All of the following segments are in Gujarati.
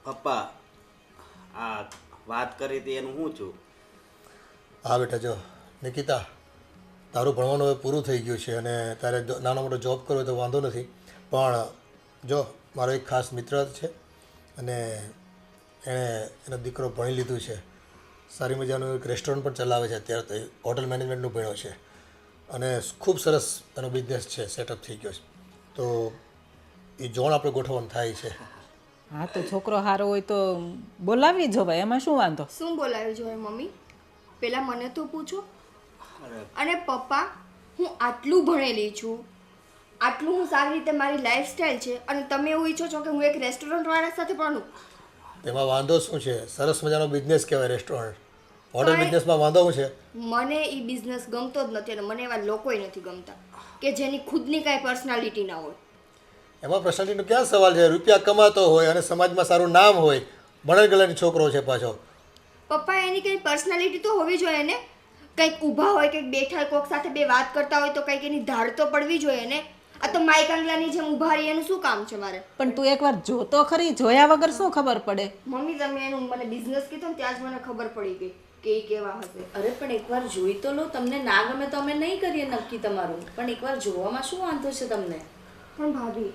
પપ્પા આ વાત કરી હતી એનું શું છું? હા બેટા, જો નિકિતા, તારું ભણવાનું હવે પૂરું થઈ ગયું છે અને તારે નાનો મોટો જોબ કરવો હોય તો વાંધો નથી. પણ જો મારો એક ખાસ મિત્ર છે અને એણે એનો દીકરો ભણી લીધું છે, સારી મજાનું એક રેસ્ટોરન્ટ પણ ચલાવે છે. અત્યારે તો એ હોટલ મેનેજમેન્ટનું ભણ્યો છે અને ખૂબ સરસ એનો બિઝનેસ છે, સેટઅપ થઈ ગયો છે. તો એ જોણ આપણે ગોઠવવાનું થાય છે. હા તો છોકરો સારો હોય તો બોલાવી જો ભાઈ, એમાં શું વાંધો? શું બોલાવી જોઈએ મમ્મી? પેલા મને તો પૂછો. અરે અને પપ્પા, હું આટલું ભણેલી છું, આટલું હું સારી રીતે મારી લાઈફસ્ટાઈલ છે, અને તમે એવું ઈચ્છો છો કે હું એક રેસ્ટોરન્ટવાળા સાથે ભણું? તેમાં વાંધો શું છે? સરસ મજાનો બિઝનેસ કહેવાય રેસ્ટોરન્ટ. હોટલ પણ- બિઝનેસમાં વાંધો શું છે? મને એ બિઝનેસ ગમતો જ નથી, અને મને એવા લોકોય નથી ગમતા કે જેની ખુદની કાંઈ પર્સનાલિટી ના હોય. એમાં પર્સનાલિટીનો ક્યાં સવાલ છે? રૂપિયા કમાતો હોય અને સમાજમાં સારું નામ હોય, ભણેલ ગણેલ છોકરો છે પાછો. પપ્પા, એની કંઈ પર્સનાલિટી તો હોવી જોઈએ ને. કંઈક ઊભા હોય, કંઈક બેઠા હોય, કોક સાથે બે વાત કરતા હોય તો કંઈક એની ધાડ તો પડવી જોઈએ ને. આ તો માઈક આંગલાની જેમ ઊભા રહી, એનું શું કામ છે મારે? પણ તું એકવાર જોતો ખરી, જોયા વગર શું ખબર પડે? મમ્મી, તમે એનું મને બિઝનેસ કીધો ને ત્યાં જ મને ખબર પડી ગઈ કે એ કેવા હશે. અરે પણ એકવાર જોઈ તો લો. તમને ના ગમે તો અમે નહીં કરીએ નક્કી તમારું, પણ એકવાર જોવામાં શું વાંધો છે તમને? પણ ભાભી,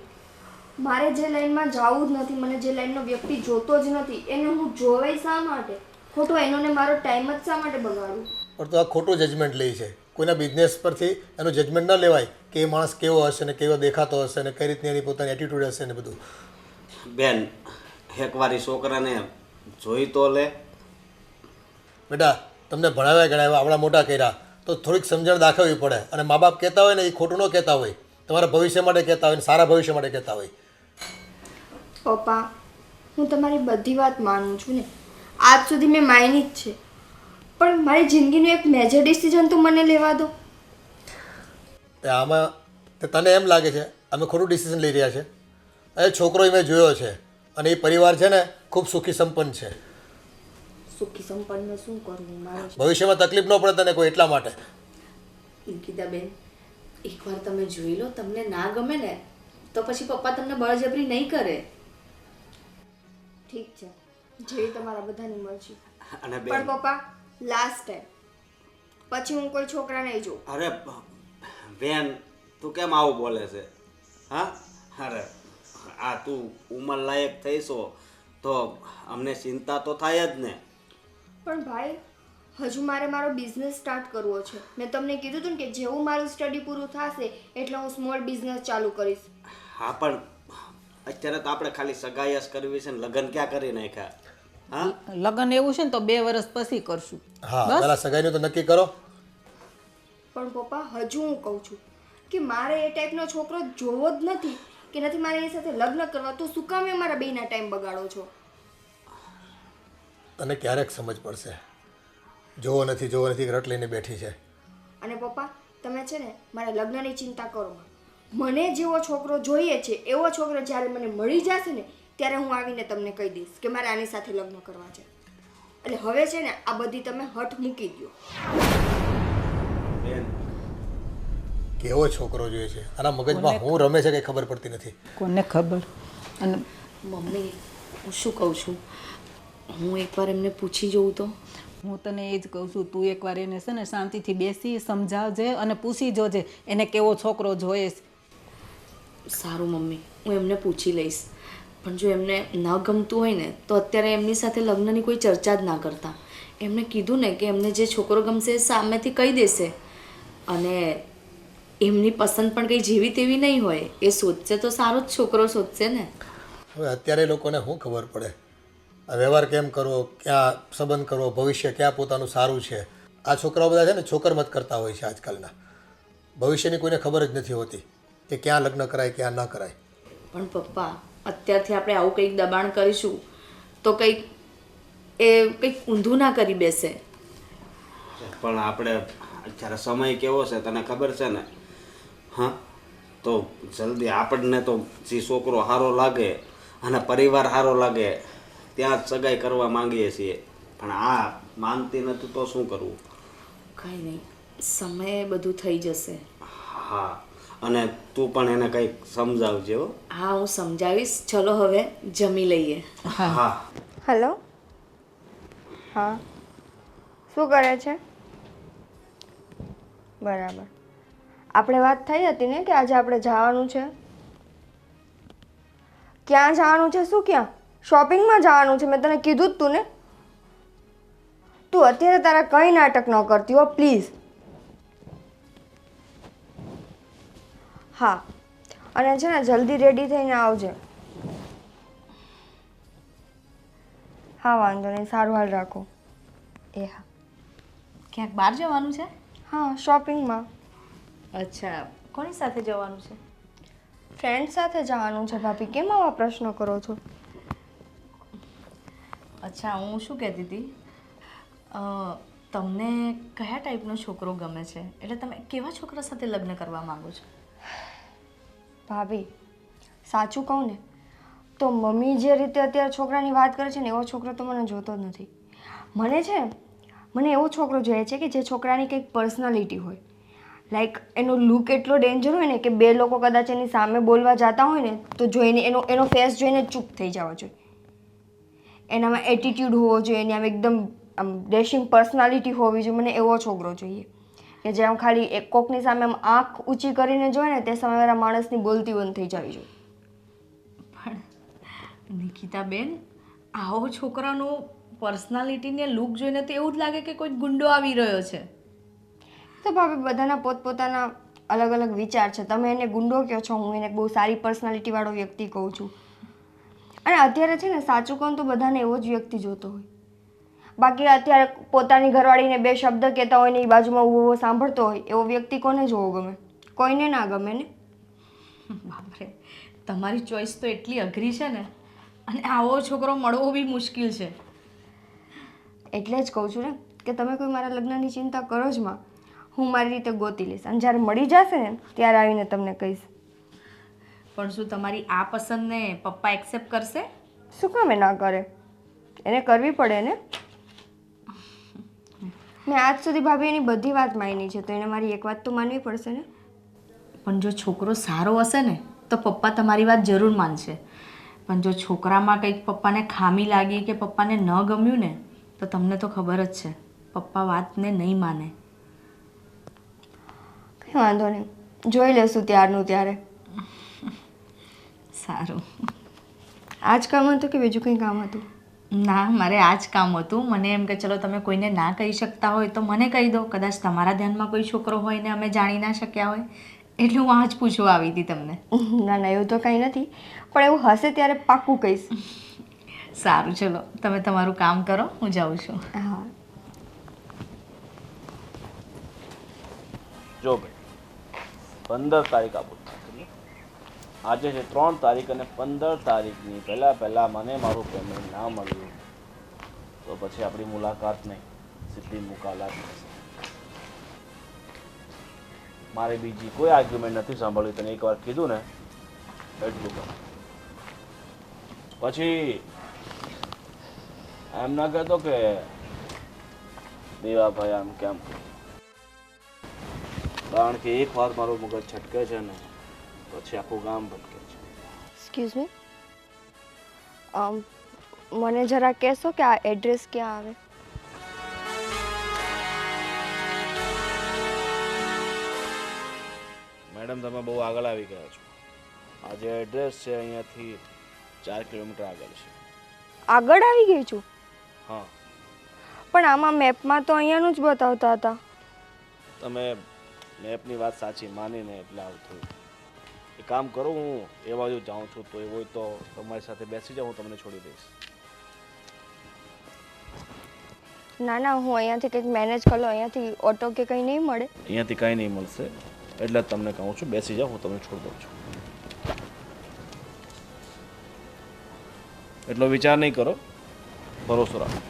મારે જે લાઈનમાં જવું જ નથી, મને જે લાઈનનો વ્યક્તિ જોતો જ નથી, એને હું જોવાય શા માટે? ખોટો એનો ને મારો ટાઈમ જ શા માટે બગાડું? પણ તો આ ખોટું જજમેન્ટ લે છે. કોઈના બિઝનેસ પરથી એનું જજમેન્ટ ન લેવાય કે એ માણસ કેવો હશે ને કેવો દેખાતો હશે ને કઈ રીતની એની પોતાની એટીટ્યૂડ હશે ને બધું. બેન, એકવાર ઈ છોકરાને જોઈ તો લે. બેટા, તમને ભણાવ્યા ગણાવ્યા, આવડા મોટા કર્યા, તો થોડીક સમજણ દાખવવી પડે. અને મા બાપ કહેતા હોય ને એ ખોટું ન કહેતા હોય, તમારા ભવિષ્ય માટે કહેતા હોય ને સારા ભવિષ્ય માટે કહેતા હોય. પપ્પા, હું તમારી બધી વાત માનું છું ને, આજ સુધી મેં માની જ છે, પણ મારી જિંદગીનું એક મેજર ડિસિઝન તો મને લેવા દો. તે આમાં તે તને એમ લાગે છે અમે ખોટું ડિસિઝન લઈ રહ્યા છે? એ છોકરો મેં જોયો છે અને એ પરિવાર છે ને ખૂબ સુખી સંપન્ન છે. સુખી સંપન્ન શું કરવું મારે? ભવિષ્યમાં તકલીફ ન પડે તને કોઈ, એટલા માટે. નિકિતાબેન, એકવાર તમે જોઈ લો. તમને ના ગમે ને તો પછી પપ્પા તમને બળજબરી નહીં કરે. ઠીક છે, જેવી તમારા બધાની મરજી. અને પણ બેન, પપ્પા, લાસ્ટ ટાઈમ, પછી હું કોઈ છોકરા નહીં જોઉં. અરે બેન, તું કેમ આવું બોલે છે? હા, અરે આ તું ઉંમર લાયક થઈશો તો અમને ચિંતા તો થાય જ ને. પણ ભાઈ, હજુ મારે મારો બિઝનેસ સ્ટાર્ટ કરવો છે. મેં તમને કીધું હતું ને કે જેવું મારું સ્ટડી પૂરું થશે એટલે હું સ્મોલ બિઝનેસ ચાલુ કરીશ. હા, પણ અત્યારે તો આપણે ખાલી સગાઈ જ કરવી છે ને લગ્ન ક્યાં કરી નાખ્યા? હા, લગ્ન એવું છે ને તો 2 વર્ષ પછી કરશું. હા, પહેલાં સગાઈનું તો નક્કી કરો. પણ પપ્પા, હજુ હું કહું છું કે મારે એ ટાઈપનો છોકરો જોવો જ નથી, કે નથી મારે એની સાથે લગ્ન કરવા. તો શું કામ મારા બેયના ટાઈમ બગાડો છો? તને ક્યારેક સમજ પડશે. જોવો નથી રટ લઈને બેઠી છે. અને પપ્પા, તમે છે ને મારા લગ્નની ચિંતા કરો માં. મને જેવો છોકરો જોઈએ છે એવો છોકરો જ્યારે મને મળી જશે ને ત્યારે હું આવીને તમને કહી દઈશ કે મારે આની સાથે લગ્ન કરવા છે. એટલે હવે છે ને આ બધી તમે હઠ મૂકી દો. બેન, કેવો છોકરો જોઈએ છે? આના મગજમાં હું રમે છે કંઈ ખબર પડતી નથી. કોને ખબર? અને મમ્મી, હું શું કહું છું, હું એકવાર એમને પૂછી જોઉં તો. હું તને એ જ કહું છું, તું એકવાર એને છે ને શાંતિથી બેસી સમજાવજે અને પૂછી જોજે એને કેવો છોકરો જોઈએ છે. સારું મમ્મી, હું એમને પૂછી લઈશ. પણ જો એમને ન ગમતું હોય ને તો અત્યારે એમની સાથે લગ્નની કોઈ ચર્ચા જ ના કરતા. એમને કીધું ને કે એમને જે છોકરો ગમશે એ સામેથી કહી દેશે. અને એમની પસંદ પણ કંઈ જેવી તેવી નહીં હોય. એ શોધશે તો સારો જ છોકરો શોધશે ને. હવે અત્યારે લોકોને શું ખબર પડે? આ વ્યવહાર કેમ કરવો, ક્યાં સંબંધ કરવો, ભવિષ્ય ક્યાં પોતાનું સારું છે? આ છોકરાઓ બધા છે ને છોકરમત કરતા હોય છે આજકાલના. ભવિષ્યની કોઈને ખબર જ નથી હોતી કે ક્યાં લગ્ન કરાય ક્યાં ન કરાય. પણ પપ્પા, અત્યારથી આપણે આવું કંઈક દબાણ કરીશું તો કંઈક એ કંઈક ઊંધું ના કરી બેસે. પણ આપણે અત્યારે સમય કેવો છે તને ખબર છે ને? હા, તો જલ્દી આપણને તો જે છોકરો સારો લાગે અને પરિવાર સારો લાગે ત્યાં જ સગાઈ કરવા માંગીએ છીએ, પણ આ માનતી નથી તો શું કરવું? કંઈ નહીં, સમયે બધું થઈ જશે. હા, અને તું પણ એને કંઈક સમજાવજે હો. હા હું સમજાવીશ. ચલો હવે જમી લઈએ. હા હલો. હા, શું કરે છે? બરાબર. આપણે વાત થઈ હતી ને કે આજે આપણે જવાનું છે. ક્યાં જવાનું છે? શું ક્યાં? શોપિંગમાં જવાનું છે. મેં તને કીધું જ તું ને. તું અત્યારે તારા કંઈ નાટક ન કરતી હો પ્લીઝ. હા, અને છે ને જલ્દી રેડી થઈને આવજે. હા વાંધો નહીં, સારું હાલ રાખો. એ હા. ક્યાંક બહાર જવાનું છે? હા, શોપિંગમાં. અચ્છા, કોની સાથે જવાનું છે? ફ્રેન્ડ સાથે જવાનું છે ભાભી. કેમ આવા પ્રશ્નો કરો છો? અચ્છા, હું શું કહેતી હતી, તમને કયા ટાઈપનો છોકરો ગમે છે? એટલે તમે કેવા છોકરા સાથે લગ્ન કરવા માંગો છો? ભાભી, સાચું કહું ને તો મમ્મી જે રીતે અત્યારે છોકરાની વાત કરે છે ને એવો છોકરો તો મને જોતો જ નથી. મને છે મને એવો છોકરો જોઈએ છે કે જે છોકરાની કંઈક પર્સનાલિટી હોય. લાઈક એનો લુક એટલો ડેન્જર હોય ને કે બે લોકો કદાચ એની સામે બોલવા જતા હોય ને તો જોઈને એનો ફેસ જોઈને ચૂપ થઈ જવા જોઈએ. એનામાં એટીટ્યૂડ હોવો જોઈએ, એની આમ એકદમ આમ ડેશિંગ પર્સનાલિટી હોવી જોઈએ. મને એવો છોકરો જોઈએ કે જે આમ ખાલી એક કોકની સામે આમ આંખ ઊંચી કરીને જોઈએ ને તે સામેવાળા માણસની બોલતી બંધ થઈ જવી જોઈએ. પણ નિકિતાબેન, આવો છોકરાનું પર્સનાલિટીને લુક જોઈને તો એવું જ લાગે કે કોઈ ગુંડો આવી રહ્યો છે. તો ભાભી બધાના પોતપોતાના અલગ અલગ વિચાર છે. તમે એને ગુંડો કહો છો, હું એને બહુ સારી પર્સનાલિટીવાળો વ્યક્તિ કહું છું. અને અત્યારે છે ને સાચું કહું તો બધાને એવો જ વ્યક્તિ જોતો હોય. બાકી અત્યારે પોતાની ઘરવાળીને બે શબ્દ કહેતા હોય ને એ બાજુમાં ઊભો સાંભળતો હોય એવો વ્યક્તિ કોને જોવો ગમે? કોઈને ના ગમે ને. બાપરે, તમારી ચોઈસ તો એટલી અઘરી છે ને, અને આવો છોકરો મળવો બી મુશ્કેલ છે. એટલે જ કહું છું ને કે તમે કોઈ મારા લગ્નની ચિંતા કરો જ માં. હું મારી રીતે ગોતી લઈશ અને જ્યારે મળી જશે ને ત્યારે આવીને તમને કહીશ. પણ શું તમારી આ પસંદને પપ્પા એક્સેપ્ટ કરશે? શું કામ ના કરે? એને કરવી પડે ને. મેં આજ સુધી ભાભી એની બધી વાત માની છે તો એને મારી એક વાત તો માનવી પડશે ને. પણ જો છોકરો સારો હશે ને તો પપ્પા તમારી વાત જરૂર માનશે. પણ જો છોકરામાં કંઈક પપ્પાને ખામી લાગી કે પપ્પાને ન ગમ્યું ને તો તમને તો ખબર જ છે, પપ્પા વાતને નહીં માને. કંઈ વાંધો નહીં, જોઈ લેશું ત્યારનું ત્યારે. સારું. આ જ કામ હતું કે બીજું કંઈ કામ હતું? ના, મારે આ જ કામ હતું. મને એમ કે ચલો તમે કોઈને ના કહી શકતા હોય તો મને કહી દો. કદાચ તમારા ધ્યાનમાં કોઈ છોકરો હોય ને અમે જાણી ના શક્યા હોય, એટલે હું આ જ પૂછવા આવી હતી તમને. ના ના, એવું તો કંઈ નથી, પણ એવું હશે ત્યારે પાક્કું કહીશ. સારું, ચલો તમે તમારું કામ કરો, હું જાઉં છું. હા. જો ભાઈ, 15 તારીખ આપો. આજે છે 3 તારીખ અને 15 તારીખની પહેલાં મને મારું પેમેન્ટ ના મળ્યું તો પછી આપણી મુલાકાત નહીં, સીધી મુકાલાત થશે. મારે બીજી કોઈ આર્ગ્યુમેન્ટ નથી સાંભળવી. તને એકવાર કીધું ને એટલું કર. પછી એમ ના કહેતો કે દેવાભાઈ આમ કેમ, કારણ કે એક વાર મારું મગજ છટકે છે ને પછી આખું ગામ ભટકે છે. એક્સક્યુઝ મી, મને જરા કહેશો કે આ એડ્રેસ ક્યાં આવે? મેડમ, તમે બહુ આગળ આવી ગયા છો. આ જે એડ્રેસ છે અહીંયાથી 4 કિલોમીટર આગળ છે. આગળ આવી ગઈ છું? હા. પણ આમાં મેપમાં તો અહીંયાનું જ બતાવતા હતા. તમે મેપની વાત સાચી માનીને એટલે આવું થયું. એક કામ કરું, હું એ બાજુ જાઉં છું, તો એવું હોય તો તમારી સાથે બેસી જાઉં, હું તમને છોડી દઈશ. ના ના, હું અહીંયાથી કંઈક મેનેજ કરી લો. અહીંયાથી ઓટો કે કંઈ નહીં મળે? અહીંયાથી કાંઈ નહીં મળશે, એટલે જ તમને કહું છું બેસી જાઓ, હું તમને છોડી દઉં છું. એટલો વિચાર નહીં કરો, ભરોસો રાખો.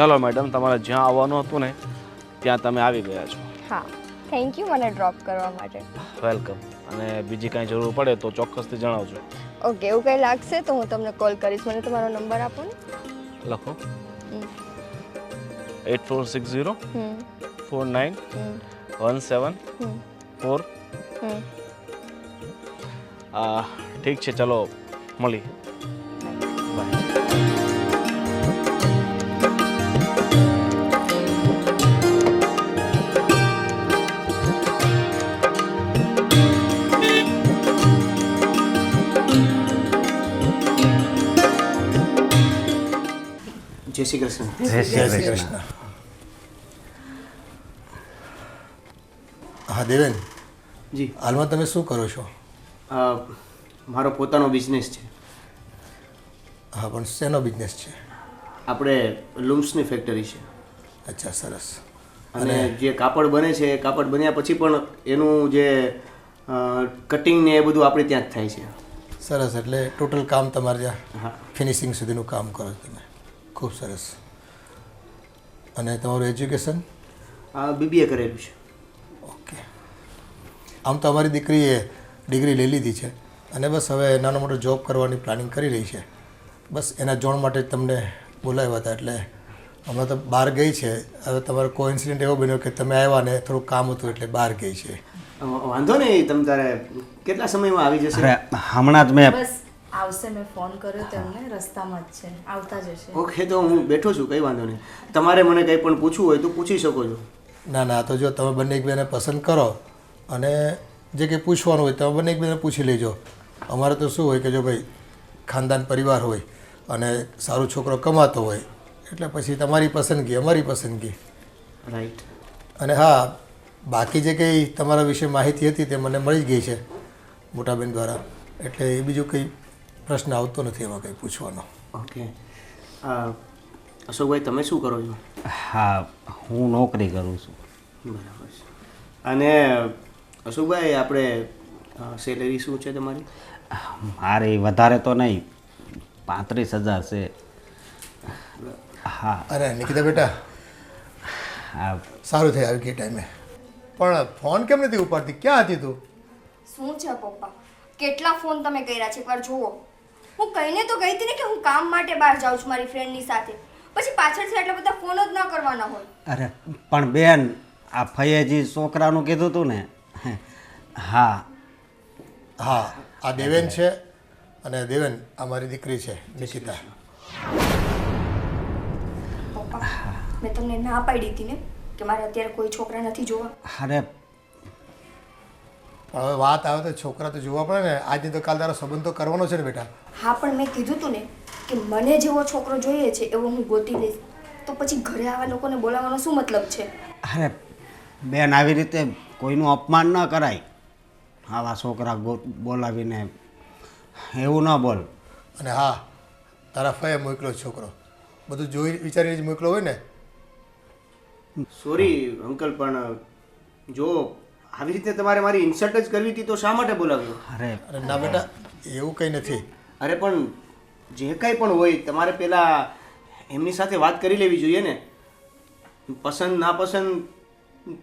ચાલો મેડમ, તમારે જ્યાં આવવાનું હતું ને ત્યાં તમે આવી ગયા છો. હા, થેન્ક યુ મને ડ્રોપ કરવા માટે. વેલકમ. અને બીજી કાંઈ જરૂર પડે તો ચોક્કસથી જણાવજો. ઓકે, એવું કંઈ લાગશે તો હું તમને કોલ કરીશ. મને તમારો નંબર આપો ને. લખો 8460 49 17 4. ઠીક છે, ચલો મળી. બાય. જય શ્રી કૃષ્ણ. જય શ્રી કૃષ્ણ. હા દેવેન, જી, હાલમાં તમે શું કરો છો? મારો પોતાનો બિઝનેસ છે. હા, પણ શેનો બિઝનેસ છે? આપણે લૂમ્સની ફેક્ટરી છે. અચ્છા, સરસ. અને જે કાપડ બને છે એ કાપડ બન્યા પછી પણ એનું જે કટિંગ ને એ બધું આપણે ત્યાં જ થાય છે. સરસ, એટલે ટોટલ કામ તમારે ત્યાં હા. ફિનિશિંગ સુધીનું કામ કરો છો તમે. ખૂબ સરસ. અને તમારું એજ્યુકેશન? BBA કરેલું છે. ઓકે. આમ તો અમારી દીકરીએ ડિગ્રી લઈ લીધી છે અને બસ હવે નાનો મોટો જોબ કરવાની પ્લાનિંગ કરી રહી છે. બસ એના જોણ માટે જ તમને બોલાવ્યા હતા. એટલે હમણાં તો બહાર ગઈ છે. હવે તમારો કોઇન્સિડન્ટ એવો બન્યો કે તમે આવ્યા ને થોડું કામ હતું એટલે બહાર ગઈ છે. વાંધો નહીં, તમ તારે કેટલા સમયમાં આવી જશે? અરે હમણાં જ મેં બસ આવશે, મેં ફોન કર્યો તેમને, રસ્તામાં જ છે, આવતા જ હશે. ઓકે, તો હું બેઠો છું, કંઈ વાંધો નહીં. તમારે મને કંઈ પણ પૂછવું હોય તો પૂછી શકો છો. ના ના, તો જો તમે બંને એકબીજાને પસંદ કરો અને જે કંઈ પૂછવાનું હોય તમે બંને એકબીજાને પૂછી લેજો. અમારે તો શું હોય કે જો ભાઈ ખાનદાન પરિવાર હોય અને સારો છોકરો કમાતો હોય એટલે પછી તમારી પસંદગી અમારી પસંદગી. રાઈટ. અને હા, બાકી જે કંઈ તમારા વિશે માહિતી હતી તે મને મળી જ ગઈ છે મોટાબેન દ્વારા. એટલે એ બીજું કંઈ પ્રશ્ન આવતો નથી એમાં કંઈ પૂછવાનો. ઓકે. અશોકભાઈ, તમે શું કરો છો? હા, હું નોકરી કરું છું. બરાબર છે. અને અશોકભાઈ, આપણે સેલેરી શું છે તમારી? મારી વધારે તો નહીં, 35,000 છે. હા. અરે નિકિતા બેટા, હા, સારું થઈ આવી ગઈ ટાઈમે. પણ ફોન કેમ નથી ઉપાડતી? ક્યાં હતી તું? શું છે પપ્પા, કેટલા ફોન તમે કર્યા છે? એકવાર જુઓ. હું કહીને તો ગઈ હતી ને કે હું કામ માટે બહાર જાઉં છું મારી ફ્રેન્ડની સાથે. પછી પાછળથી એટલા બધા ફોન જ ના કરવાના હોય. અરે પણ બેન, આ ફૈયાજી છોકરાનું કીધું હતું ને. હા. હા, આ દેવેન છે અને દેવેન આ મારી દીકરી છે નિકિતા. પપ્પા, મેં તમને ના પાડી હતી ને કે મારે અત્યારે કોઈ છોકરા નથી જોવા. અરે પણ હવે વાત આવે તો છોકરા તો જોવા પડે ને. આજની તો કાલ તારો સંબંધ તો કરવાનો છે ને બેટા. હા, પણ મેં કીધું તું ને કે મને જેવો છોકરો જોઈએ છે એવો હું ગોતી લઈશ. તો પછી ઘરે આવા લોકોને બોલાવવાનો શું મતલબ છે? અરે બેન, આવી રીતે કોઈનું અપમાન ન કરાય. આવા છોકરા બોલાવીને એવું ન બોલ. અને હા, તારા ફઈએ મોકલો છોકરો. બધું જોઈ વિચારીને જ મોકલો હોય ને. સોરી અંકલ, પણ જો આવી રીતે તમારે મારી ઇન્સલ્ટ જ કરવી હતી તો શા માટે બોલાવ્યો? અરે અરે ના બેટા, એવું કંઈ નથી. અરે પણ જે કાંઈ પણ હોય તમારે પહેલાં એમની સાથે વાત કરી લેવી જોઈએ ને. પસંદ નાપસંદ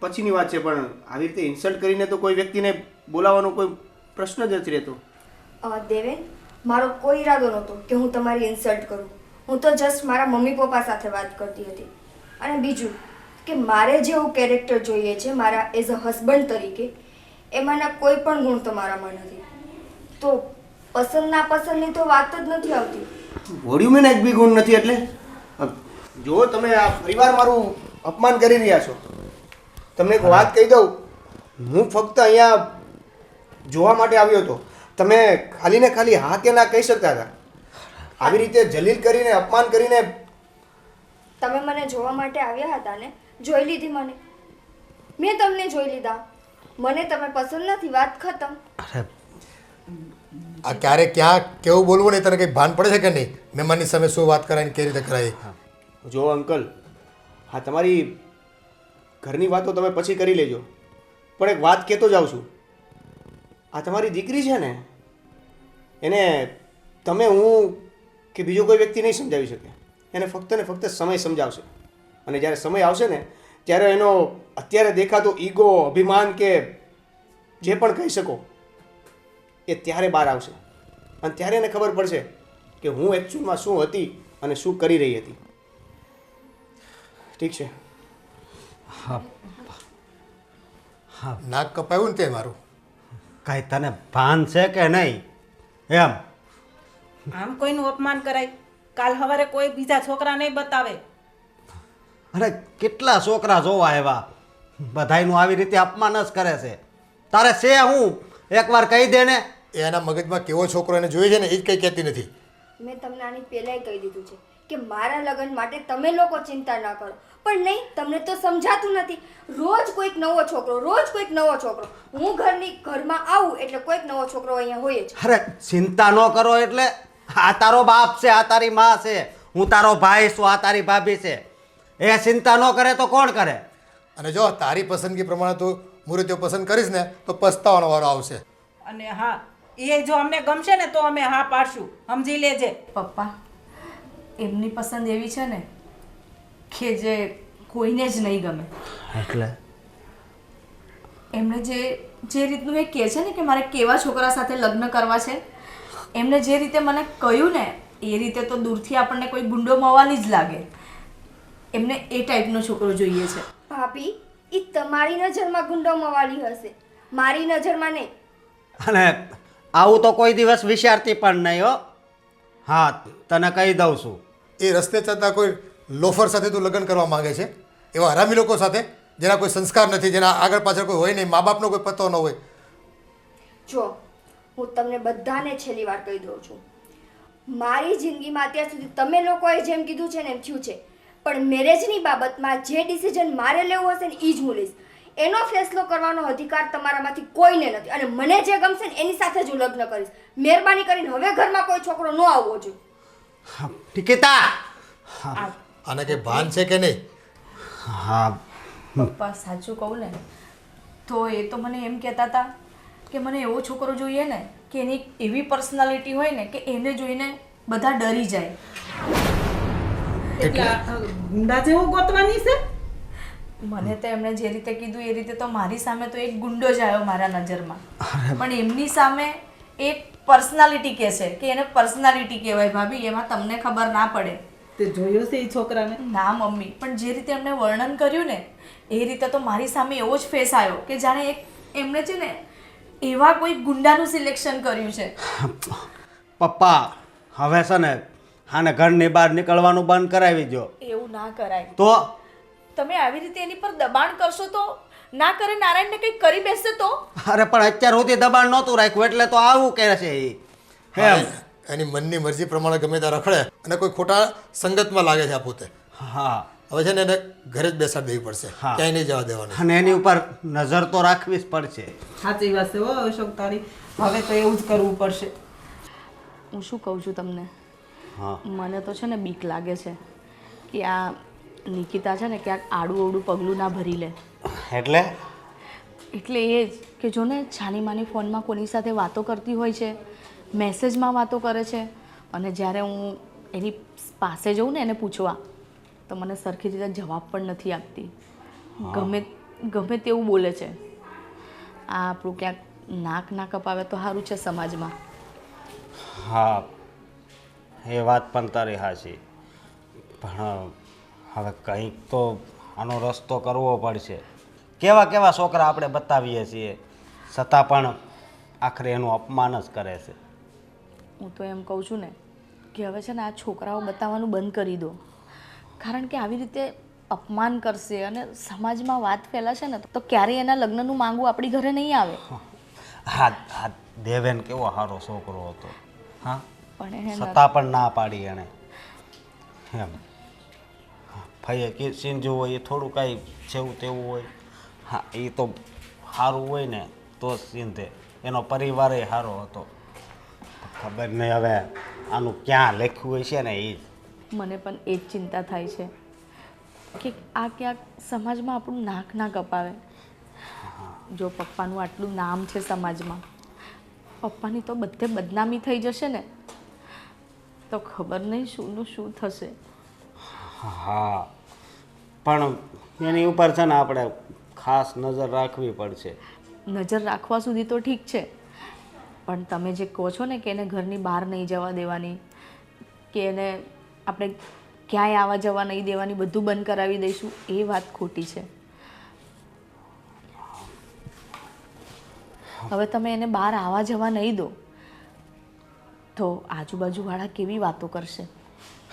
પછીની વાત છે, પણ આવી રીતે ઇન્સલ્ટ કરીને તો કોઈ વ્યક્તિને બોલાવવાનો કોઈ પ્રશ્ન જ નથી રહેતો. દેવેન, મારો કોઈ ઈરાદો નહોતો કે હું તમારી ઇન્સલ્ટ કરું. હું તો જસ્ટ મારા મમ્મી પપ્પા સાથે વાત કરતી હતી. અને બીજું કે મારે જેવું કેરેક્ટર જોઈએ છે મારા એઝ અ હસબન્ડ તરીકે, એમાંના કોઈ પણ ગુણ તમારામાં નથી. તો પસંદ નાપસંદની તો વાત જ નથી આવતી. વોડ્યુમેન એક બી ગુણ નથી એટલે? જો તમે આ પરિવાર મારું અપમાન કરી રહ્યા છો. તમને એક વાત કહી દઉં, હું ફક્ત અહીંયા જોવા માટે આવ્યો હતો. તમે ખાલી ને ખાલી હા કે ના કહી શકતા હતા. આવી રીતે જલીલ કરીને અપમાન કરીને. તમે મને જોવા માટે આવ્યા હતા ને, જોઈ લીધી મને. મેં તમને જોઈ લીધા. મને તમે પસંદ નથી, વાત ખતમ. અરે આ ક્યારે ક્યાં કેવું બોલવું નહીં તને કંઈ ભાન પડે છે કે નહીં? મહેમાનની સામે શું વાત કરાય ને કેવી રીતે કરાય? જો અંકલ, હા તમારી ઘરની વાતો તમે પછી કરી લેજો, પણ એક વાત કહેતો જાઉં છું. આ તમારી દીકરી છે ને, એને તમે હું કે બીજો કોઈ વ્યક્તિ નહીં સમજાવી શકે. એને ફક્ત ને ફક્ત સમય સમજાવશે. અને જ્યારે સમય આવશે ને ત્યારે એનો અત્યારે દેખાતો ઈગો અભિમાન કે જે પણ કહી શકો એ ત્યારે બહાર આવશે અને ત્યારે એને ખબર પડશે કે હું એકચ્યુઅલમાં શું હતી અને શું કરી રહી હતી. ઠીક છે. નાક કપાયું ને તે મારું. કાંઈ તને ભાન છે કે નહીં એમ? આમ કોઈનું અપમાન કરાય? કાલ સવારે કોઈ બીજા છોકરા નહીં બતાવે. અરે કેટલા છોકરા જોવા આવ્યા, બધાયનું આવી રીતે અપમાન જ કરે છે. તારે છે હું એકવાર કહી દે ને. એ એના મગજમાં કેવો છોકરો એને જોઈએ છે ને એ જ કંઈ કહેતી નથી. મેં તમને આની પહેલાંય કહી દીધું છે કે મારા લગ્ન માટે તમે લોકો ચિંતા ના કરો, પણ નહીં, તમને તો સમજાતું નથી. રોજ કોઈક નવો છોકરો, રોજ કોઈક નવો છોકરો. હું ઘરમાં આવું એટલે કોઈક નવો છોકરો અહીંયા હોય જ. અરે ચિંતા ન કરો એટલે આ તારો બાપ છે, આ તારી માં છે, હું તારો ભાઈ છું, આ તારી ભાભી છે. એ ચિંતા ન કરે તો કોણ કરે? અને જો તારી પસંદગી પ્રમાણે તું મૂર્તિઓ પસંદ કરીશ ને તો પસ્તાવાનો વારો આવશે. અને હા, એ જો અમને ગમશે ને તો અમે હા પાડશું, સમજી લેજે. પપ્પા, એમની પસંદ એવી છે ને કે જે કોઈને જ નહીં ગમે. એટલે એમને જે રીતનું એ કહે છે ને કે મારે કેવા છોકરા સાથે લગ્ન કરવા છે, એમને જે રીતે મને કહ્યું ને એ રીતે તો દૂરથી આપણને કોઈ ગુંડો મવાલી જ લાગે. એમને એ ટાઈપનો છોકરો જોઈએ છે. ભાભી, એ તમારી નજરમાં ગુંડો મવાલી હશે, મારી નજરમાં નહીં. અને આવું તો કોઈ દિવસ વિચારતી પણ નહીં હો. હા, તને કહી દઉં છું. એ રસ્તે ચાલતા કોઈ લોફર સાથે તું લગ્ન કરવા માંગે છે, એવા હરામી લોકો સાથે જેના કોઈ સંસ્કાર નથી, જેના આગળ પાછળ કોઈ હોય નહીં, મા બાપનો કોઈ પત્તો ન હોય. જો હું તમને બધાને છેલ્લી વાર કહી દઉં છું, મારી જિંદગીમાં અત્યાર સુધી તમે લોકોએ જેમ કીધું છે ને એમ થયું છે, પણ મેરેજની બાબતમાં જે ડિસિઝન મારે લેવું હશે ને એ જ હું લઈશ. એનો ફેસલો કરવાનો અધિકાર તમારામાંથી કોઈને નથી, અને મને જે ગમશે ને એની સાથે જ હું લગ્ન કરીશ. મહેરબાની કરીને હવે ઘરમાં કોઈ છોકરો ન આવવો જોઈએ. ટિકિતા. આને કંઈ ભાન છે કે નહીં? હા, પપ્પા સાચું કહું ને તો એ તો મને એમ કહેતા હતા કે મને એવો છોકરો જોઈએ ને કે એની એવી પર્સનાલિટી હોય ને કે એને જોઈને બધા ડરી જાય. એટલે ગુંડા જેવો ગોતવાની છે? મને તો એમણે જે રીતે કીધું એ રીતે તો મારી સામે તો એક ગુંડો જ આવ્યો મારા નજરમાં, પણ એમની સામે એક પર્સનાલિટી કહે છે કે એને પર્સનાલિટી કહેવાય. ભાભી, એમાં તમને ખબર ના પડે. તે જોયો છે એ છોકરાને? ના મમ્મી, પણ જે રીતે એમણે વર્ણન કર્યું ને એ રીતે તો મારી સામે એવો જ ફેસ આવ્યો કે જાણે એમણે છે ને એવા કોઈ ગુંડાનું સિલેક્શન કર્યું છે. પપ્પા હવે છે ને આને ઘરની બહાર નીકળવાનું બંધ કરાવી દો. એવું ના કરાય. તો તમે આવી રીતે એની પર દબાણ કરશો તો ના કરે નારાયણને કંઈક કરી બેસશે તો? અરે પણ અત્યાર સુધી દબાણ નહોતું રાખ્યું એટલે તો આવું કહે છે એ. એમ. એની મનની મરજી પ્રમાણે ગમે ત્યાં રખડે અને કોઈ ખોટા સંગતમાં લાગે છે આ પોતે. હા, હવે છે ને એને ઘરે જ બેસાડી દેવી પડશે, હા. ક્યાંય નહીં જવા દેવાનું. અને એની ઉપર નજર તો રાખવી જ પડશે. સાચી વાત છે હો અશોક તારી. હવે તો એવું જ કરવું પડશે. હું શું કહું છું તમને, હા, મને તો છે ને બીક લાગે છે કે આ નિકિતા છે ને ક્યાંક આડું અવડું પગલું ના ભરી લે. એટલે એટલે એ જ કે જો ને છાની માની ફોનમાં કોની સાથે વાતો કરતી હોય છે, મેસેજમાં વાતો કરે છે, અને જ્યારે હું એની પાસે જઉં ને એને પૂછવા તો મને સરખી રીતે જવાબ પણ નથી આપતી. ગમે તેવું બોલે છે. આ આપણું ક્યાંક નાક ના કપાવે તો સારું છે સમાજમાં. હા, એ વાત પણ તારી હાચી, પણ હવે કંઈક તો આનો રસ્તો કરવો પડશે. કેવા કેવા છોકરા આપણે બતાવીએ છીએ છતાં પણ આખરે એનું અપમાન જ કરે છે. હું તો એમ કહું છું ને કે હવે છે ને આ છોકરાઓ બતાવવાનું બંધ કરી દો, કારણ કે આવી રીતે અપમાન કરશે અને સમાજમાં વાત ફેલાશે ને તો ક્યારેય એના લગ્નનું માંગવું આપણી ઘરે નહીં આવે. હા, દેવેન કેવો સારો છોકરો હતો. હા, પણ એને છતાં પણ ના પાડી એણે. એમ ભાઈએ કે સિંજુ હોય એ થોડું કાંઈ જેવું તેવું હોય, હા એ તો સારું હોય ને તો સિંધે. એનો પરિવાર એ સારો હતો. ખબર નહીં હવે આનું ક્યાં લખ્યું હોય છે ને એ. મને પણ એ જ ચિંતા થાય છે કે આ ક્યાંક સમાજમાં આપણું નાક ના કપાવે. જો પપ્પાનું આટલું નામ છે સમાજમાં, પપ્પાની તો બધે બદનામી થઈ જશે ને તો ખબર નહીં શુંનું શું થશે. હા, પણ એની ઉપર છે ને આપણે ખાસ નજર રાખવી પડશે. નજર રાખવા સુધી તો ઠીક છે, પણ તમે જે કહો છો ને કે એને ઘરની બહાર નહીં જવા દેવાની, કે એને આપણે ક્યાંય આવવા જવા નહીં દેવાની, બધું બંધ કરાવી દઈશું, એ વાત ખોટી છે. હવે તમે એને બહાર આવવા જવા નહીં દો તો આજુબાજુવાળા કેવી વાતો કરશે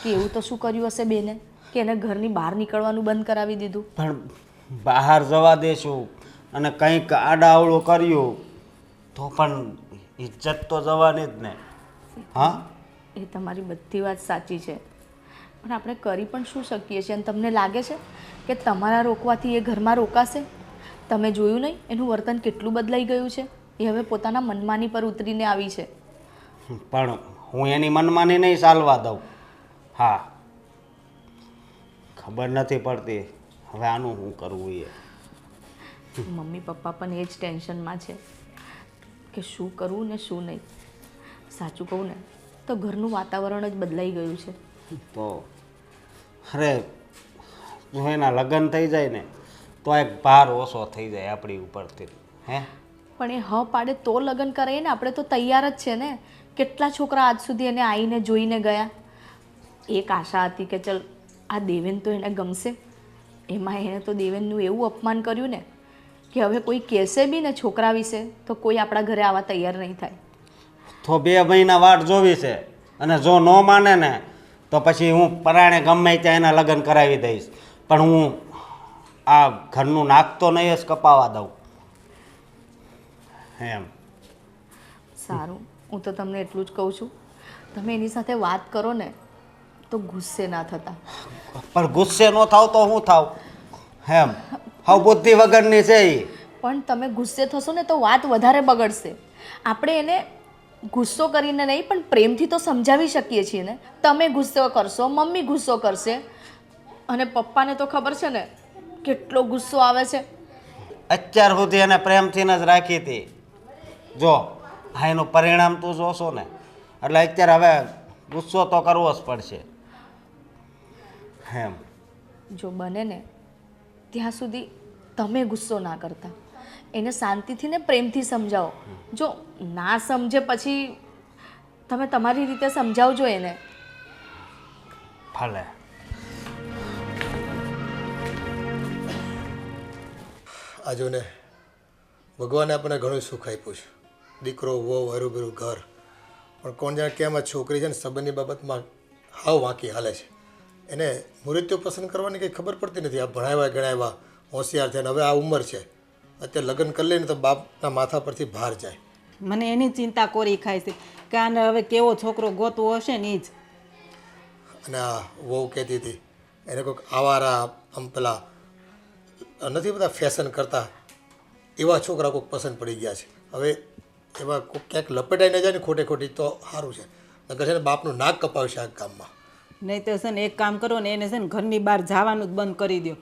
કે એવું તો શું કર્યું હશે બેને કે એને ઘરની બહાર નીકળવાનું બંધ કરાવી દીધું. પણ બહાર જવા દેશું અને કંઈક આડાઅવળું કર્યું તો પણ ઇજ્જત તો જવાની જ ને. હા, એ તમારી બધી વાત સાચી છે, પણ આપણે કરી પણ શું શકીએ છીએ? અને તમને લાગે છે કે તમારા રોકવાથી એ ઘરમાં રોકાશે? તમે જોયું નહીં એનું વર્તન કેટલું બદલાઈ ગયું છે? એ હવે પોતાના મનમાની પર ઉતરીને આવી છે. પણ હું એની મનમાની નહીં ચાલવા દઉં. હા, ખબર નથી પડતી હવે આનું શું કરવું એ. મમ્મી પપ્પા પણ એ જ ટેન્શનમાં છે કે શું કરવું ને શું નહીં. સાચું કહું ને તો ઘરનું વાતાવરણ જ બદલાઈ ગયું છે. તો અરે જો એના લગ્ન થઈ જાય ને તો એક ભાર ઓછો થઈ જાય આપણી ઉપરથી. હે, પણ એ હ પાડે તો લગ્ન કરે ને, આપણે તો તૈયાર જ છે ને. કેટલા છોકરા આજ સુધી એને આવીને જોઈને ગયા. એક આશા હતી કે ચલ આ દેવેન તો એને ગમશે, એમાં એણે તો દેવેનનું એવું અપમાન કર્યું ને કે હવે કોઈ કહેશે બી ને છોકરા વિશે તો કોઈ આપણા ઘરે આવવા તૈયાર નહીં થાય. તો 2 મહિના વાટ જોવી છે અને જો ન માને ને તો પછી હું પરાણે ગમે ત્યાં એના લગ્ન કરાવી દઈશ, પણ હું આ ઘરનું નાક તો નહીં જ કપાવા દઉં. એમ. સારું, હું તો તમને એટલું જ કહું છું, તમે એની સાથે વાત કરો ને તો ગુસ્સે ના થતા. પણ ગુસ્સે ન થાવ તો હું થાવ? એમ હાવ બુદ્ધિ વગરની છે એ. પણ તમે ગુસ્સે થશો ને તો વાત વધારે બગડશે. આપણે એને ગુસ્સો કરીને નહીં પણ પ્રેમથી તો સમજાવી શકીએ છીએ ને. તમે ગુસ્સો કરશો, મમ્મી ગુસ્સો કરશે, અને પપ્પાને તો ખબર છે ને કેટલો ગુસ્સો આવે છે. અત્યાર સુધી એને પ્રેમથી જ રાખી હતી. જો આ એનું પરિણામ તું જોશો ને એટલે અત્યારે હવે ગુસ્સો તો કરવો જ પડશે. એમ. જો બને ને ત્યાં સુધી તમે ગુસ્સો ના કરતા, એને શાંતિથી ને પ્રેમથી સમજાવો. જો ના સમજે પછી તમે તમારી રીતે સમજાવજો એને. ભલે. આ જો ને ભગવાને આપણને ઘણું સુખ આપ્યું છે, દીકરો વહુ હરુભરું ઘર, પણ કોણ જાણે કેમ આ છોકરી છે ને સંબંધની બાબતમાં હાવ વાંકી હાલે છે. એને મૃત્યુ પસંદ કરવાની કંઈ ખબર પડતી નથી. આ ભણાવ્યા ગણાવ્યા હોશિયાર છે ને હવે આ ઉંમર છે, અત્યારે લગ્ન કરી લે ને તો બાપના માથા પરથી ભાર જાય. મને એની ચિંતા કોરી ખાય છે કે આને હવે કેવો છોકરો ગોતવો હશે ને એ જ. અને આ વહુ કહેતી હતી એને કોઈક આવારા આમ પેલા નથી બધા ફેશન કરતા એવા છોકરા કોઈક પસંદ પડી ગયા છે. હવે એવા કોઈક ક્યાંક લપેટાઈ ન જાય ને ખોટે ખોટી તો સારું છે, નકર છે ને બાપનું નાક કપાવશે આ ગામમાં. નહીં તો છે ને એક કામ કરો ને એને છે ને ઘરની બહાર જવાનું જ બંધ કરી દો.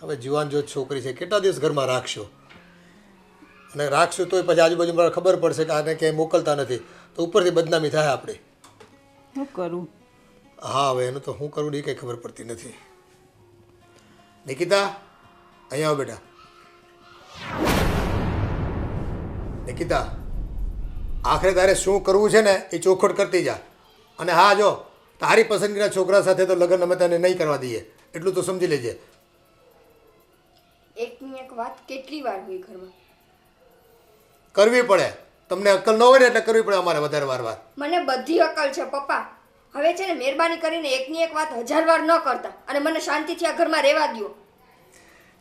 હવે જુવાન જો છોકરી છે કેટલા દિવસ ઘરમાં રાખશો, અને રાખશું તોય પછી આજુબાજુ ખબર પડશે કે આને ક્યાંય મોકલતા નથી તો ઉપરથી બદનામી થાય આપણી. શું કરું? હા, હવે એનું તો શું કરવું એ કંઈ ખબર પડતી નથી. નિકિતા અહીંયા આવો બેટા. નિકિતા, આખરે તારે શું કરવું છે ને એ ચોખવટ કરતી જા. અને હા, જો તારી પસંદગીના છોકરા સાથે તો લગ્ન અમે તને નહીં કરવા દઈએ, એટલું તો સમજી લેજે. એકની એક વાત કેટલી વાર હોય ઘરમાં? કરવી પડે, તમને અક્કલ ન હોય ને એટલે કરવી પડે અમારે વધારે વાર. મને બધી અકલ છે પપ્પા. હવે છે ને મહેરબાની કરીને એકની એક વાત 1000 વાર ન કરતા અને મને શાંતિથી આ ઘરમાં રહેવા દો.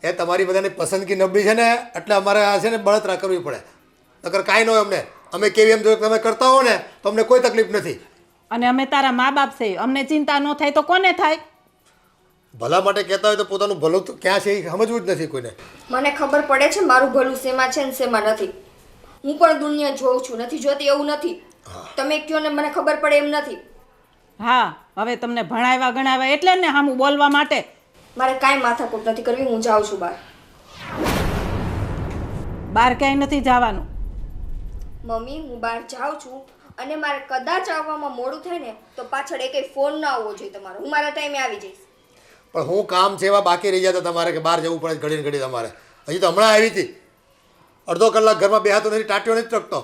એ તમારી બધાની પસંદગી નબળી છે ને એટલે અમારે આ છે ને બળતરા કરવી પડે, નકર કાંઈ ન હોય અમને. અમે કેવી એમ જો તમે કરતા હો ને તો અમને કોઈ તકલીફ નથી. અને અમે તારા મા બાપ છે, અમને ચિંતા ન થાય તો કોને થાય? ભલા માટે કહેતા હોય તો પોતાનું ભલું તો ક્યાં છે એ સમજવું જ નથી કોઈને. મને ખબર પડે છે મારું ભલું શેમાં છે ને શેમાં નથી. હું પણ દુનિયા જોઉં છું, નથી જોતી એવું નથી. તમે કહો ને મને ખબર પડે એમ નથી. હા, હવે તમને ભણાવ્યા ગણાવ્યા એટલે ને સામું બોલવા માટે. મારે કાંઈ માથાકૂટ નથી કરવી, હું જાઉં છું બહાર. બહાર ક્યાંય નથી જવાનું. મમ્મી, હું બહાર જાઉં છું અને મારે કદાચ આવવામાં મોડું થાય ને તો પાછળ એકેય ફોન ના આવવો જોઈએ તમારો. હું મારા ટાઈમે આવી જઈશ. પણ હું કામ છે એવા બાકી રહી જતા તમારે કે બહાર જવું પડે ઘડીને ઘડી તમારે. હજી તો હમણાં આવી હતી, અડધો કલાક ઘરમાં બેહાતો નથી, ટાંટ્યો નથી ટકતો.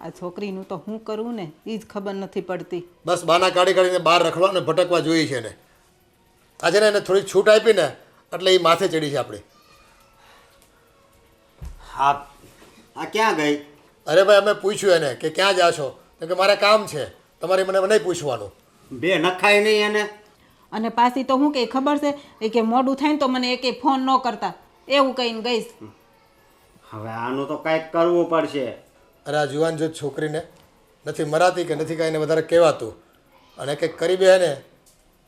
આ છોકરીનું તો હું કરું ને એ જ ખબર નથી પડતી. બસ બાના કાઢી કાઢીને બહાર રખડવા અને ભટકવા જોઈએ છે ને. આજે ને એને થોડી છૂટ આપી ને એટલે એ માથે ચડી છે આપણે. હા, આ ક્યાં ગઈ? અરે ભાઈ અમે પૂછ્યું એને કે ક્યાં જાશો, તો કે મારે કામ છે, તમારે મને નહીં પૂછવાનું. બે નખાય નહીં એને. અને પાછી તો હું કે ખબર છે એ કે મોડું થાય ને તો મને એકે ફોન ન કરતા એવું કહીને ગઈશ. હવે આનું તો કાંઈક કરવું પડશે. અરે આ જુવાન જો છોકરીને નથી મરાતી કે નથી કાંઈને વધારે કહેવાતું અને કંઈક કરી બે ને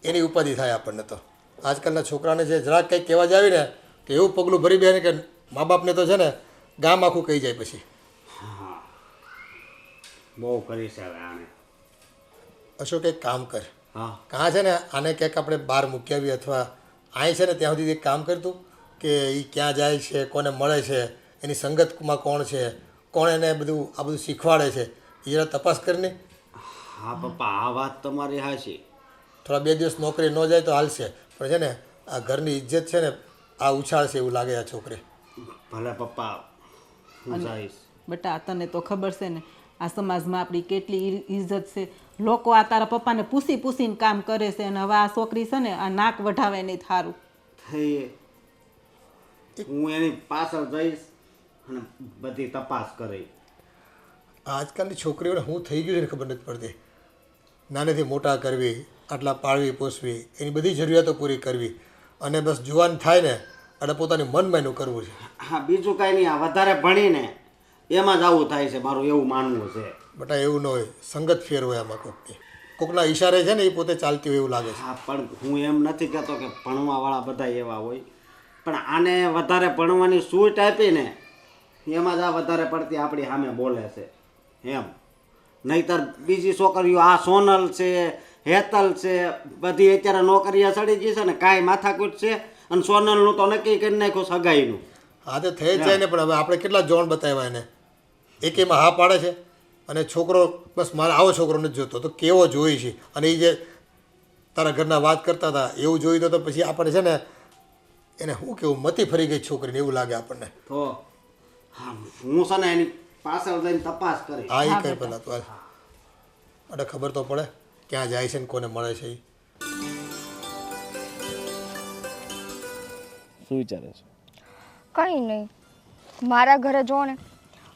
એની ઉપાધિ થાય આપણને. તો આજકાલના છોકરાને જે જરાક કંઈક કહેવા જાવી ને તો એવું પગલું ભરી બે ને કે મા બાપને તો છે ને ગામ આખું કહી જાય પછી. બહુ કરી છે હવે આને. અશોક એક કામ કર, હા, કાં છે ને આને ક્યાંક આપણે બહાર મૂકી આવીએ અથવા અહીં છે ને ત્યાં સુધી એક કામ કરતું કે એ ક્યાં જાય છે, કોને મળે છે, એની સંગતમાં કોણ છે, કોણ એને બધું આ બધું શીખવાડે છે, એ જરા તપાસ કરીને. હા પપ્પા, આ વાત તમારી હાચી. થોડા 2 દિવસ નોકરી ન જાય તો હાલશે, પણ છે ને આ ઘરની ઇજ્જત છે ને આ ઉછાળશે એવું લાગે આ છોકરી. ભલે પપ્પા, હું જઈશ. બટા તને તો ખબર છે ને આ સમાજમાં આપણી કેટલી ઇજ્જત છે. લોકો આ તારા પપ્પાને પૂછી પૂછીને કામ કરે છે અને હવે આ છોકરી છે ને આ નાક વઢાવે નહીં થારું. થઈ હું એની પાછળ જઈશ અને બધી તપાસ કરી. આજકાલની છોકરીઓને હું થઈ ગયું છે ખબર નથી પડતી. નાનેથી મોટા કરવી, આટલા પાળવી પોષવી, એની બધી જરૂરિયાતો પૂરી કરવી અને બસ જુવાન થાય ને એટલે પોતાની મનમાંનું કરવું છે. હા, બીજું કાંઈ નહીં. આ વધારે ભણીને એમાં જ આવું થાય છે, મારું એવું માનવું છે. બટા એવું ન હોય, સંગત ફેર હોય આમાં કોકની. કોકના ઈશારે છે ને એ પોતે ચાલતી હોય એવું લાગે છે. હા, પણ હું એમ નથી કહેતો કે ભણવાવાળા બધા એવા હોય, પણ આને વધારે ભણવાની છૂટ આપીને એમાં જ આ વધારે પડતી આપણી સામે બોલે છે એમ. નહીંતર બીજી છોકરીઓ આ સોનલ છે, હેતલ છે, બધી અત્યારે નોકરીએ ચડી ગઈ છે ને, કાંઈ માથાકૂટ છે. અને સોનલનું તો નક્કી કરી નાખ્યું સગાઈનું. હા તો થઈ જ જાય ને, પણ હવે આપણે કેટલા જોણ બતાવ્યા એને. એકેમાં હા પાડે છે અને છોકરો બસ મારે આવો છોકરો નથી જોતો, તો કેવો જોઈ છે. અને એ જે તારા ઘરના વાત કરતા હતા એવું જોયું તો પછી આપણે છે ને એને શું કેવું મતી ફરી ગઈ છોકરીને એવું લાગે આપણને. તો હા, હું છે ને એની પાછળ જઈને તપાસ કરી. હા એ કંઈ પહેલાં તો એટલે ખબર તો પડે ક્યાં જાય છે ને કોને મળે છે એ. શું વિચારે છે? કંઈ નહીં, મારા ઘરે જો ને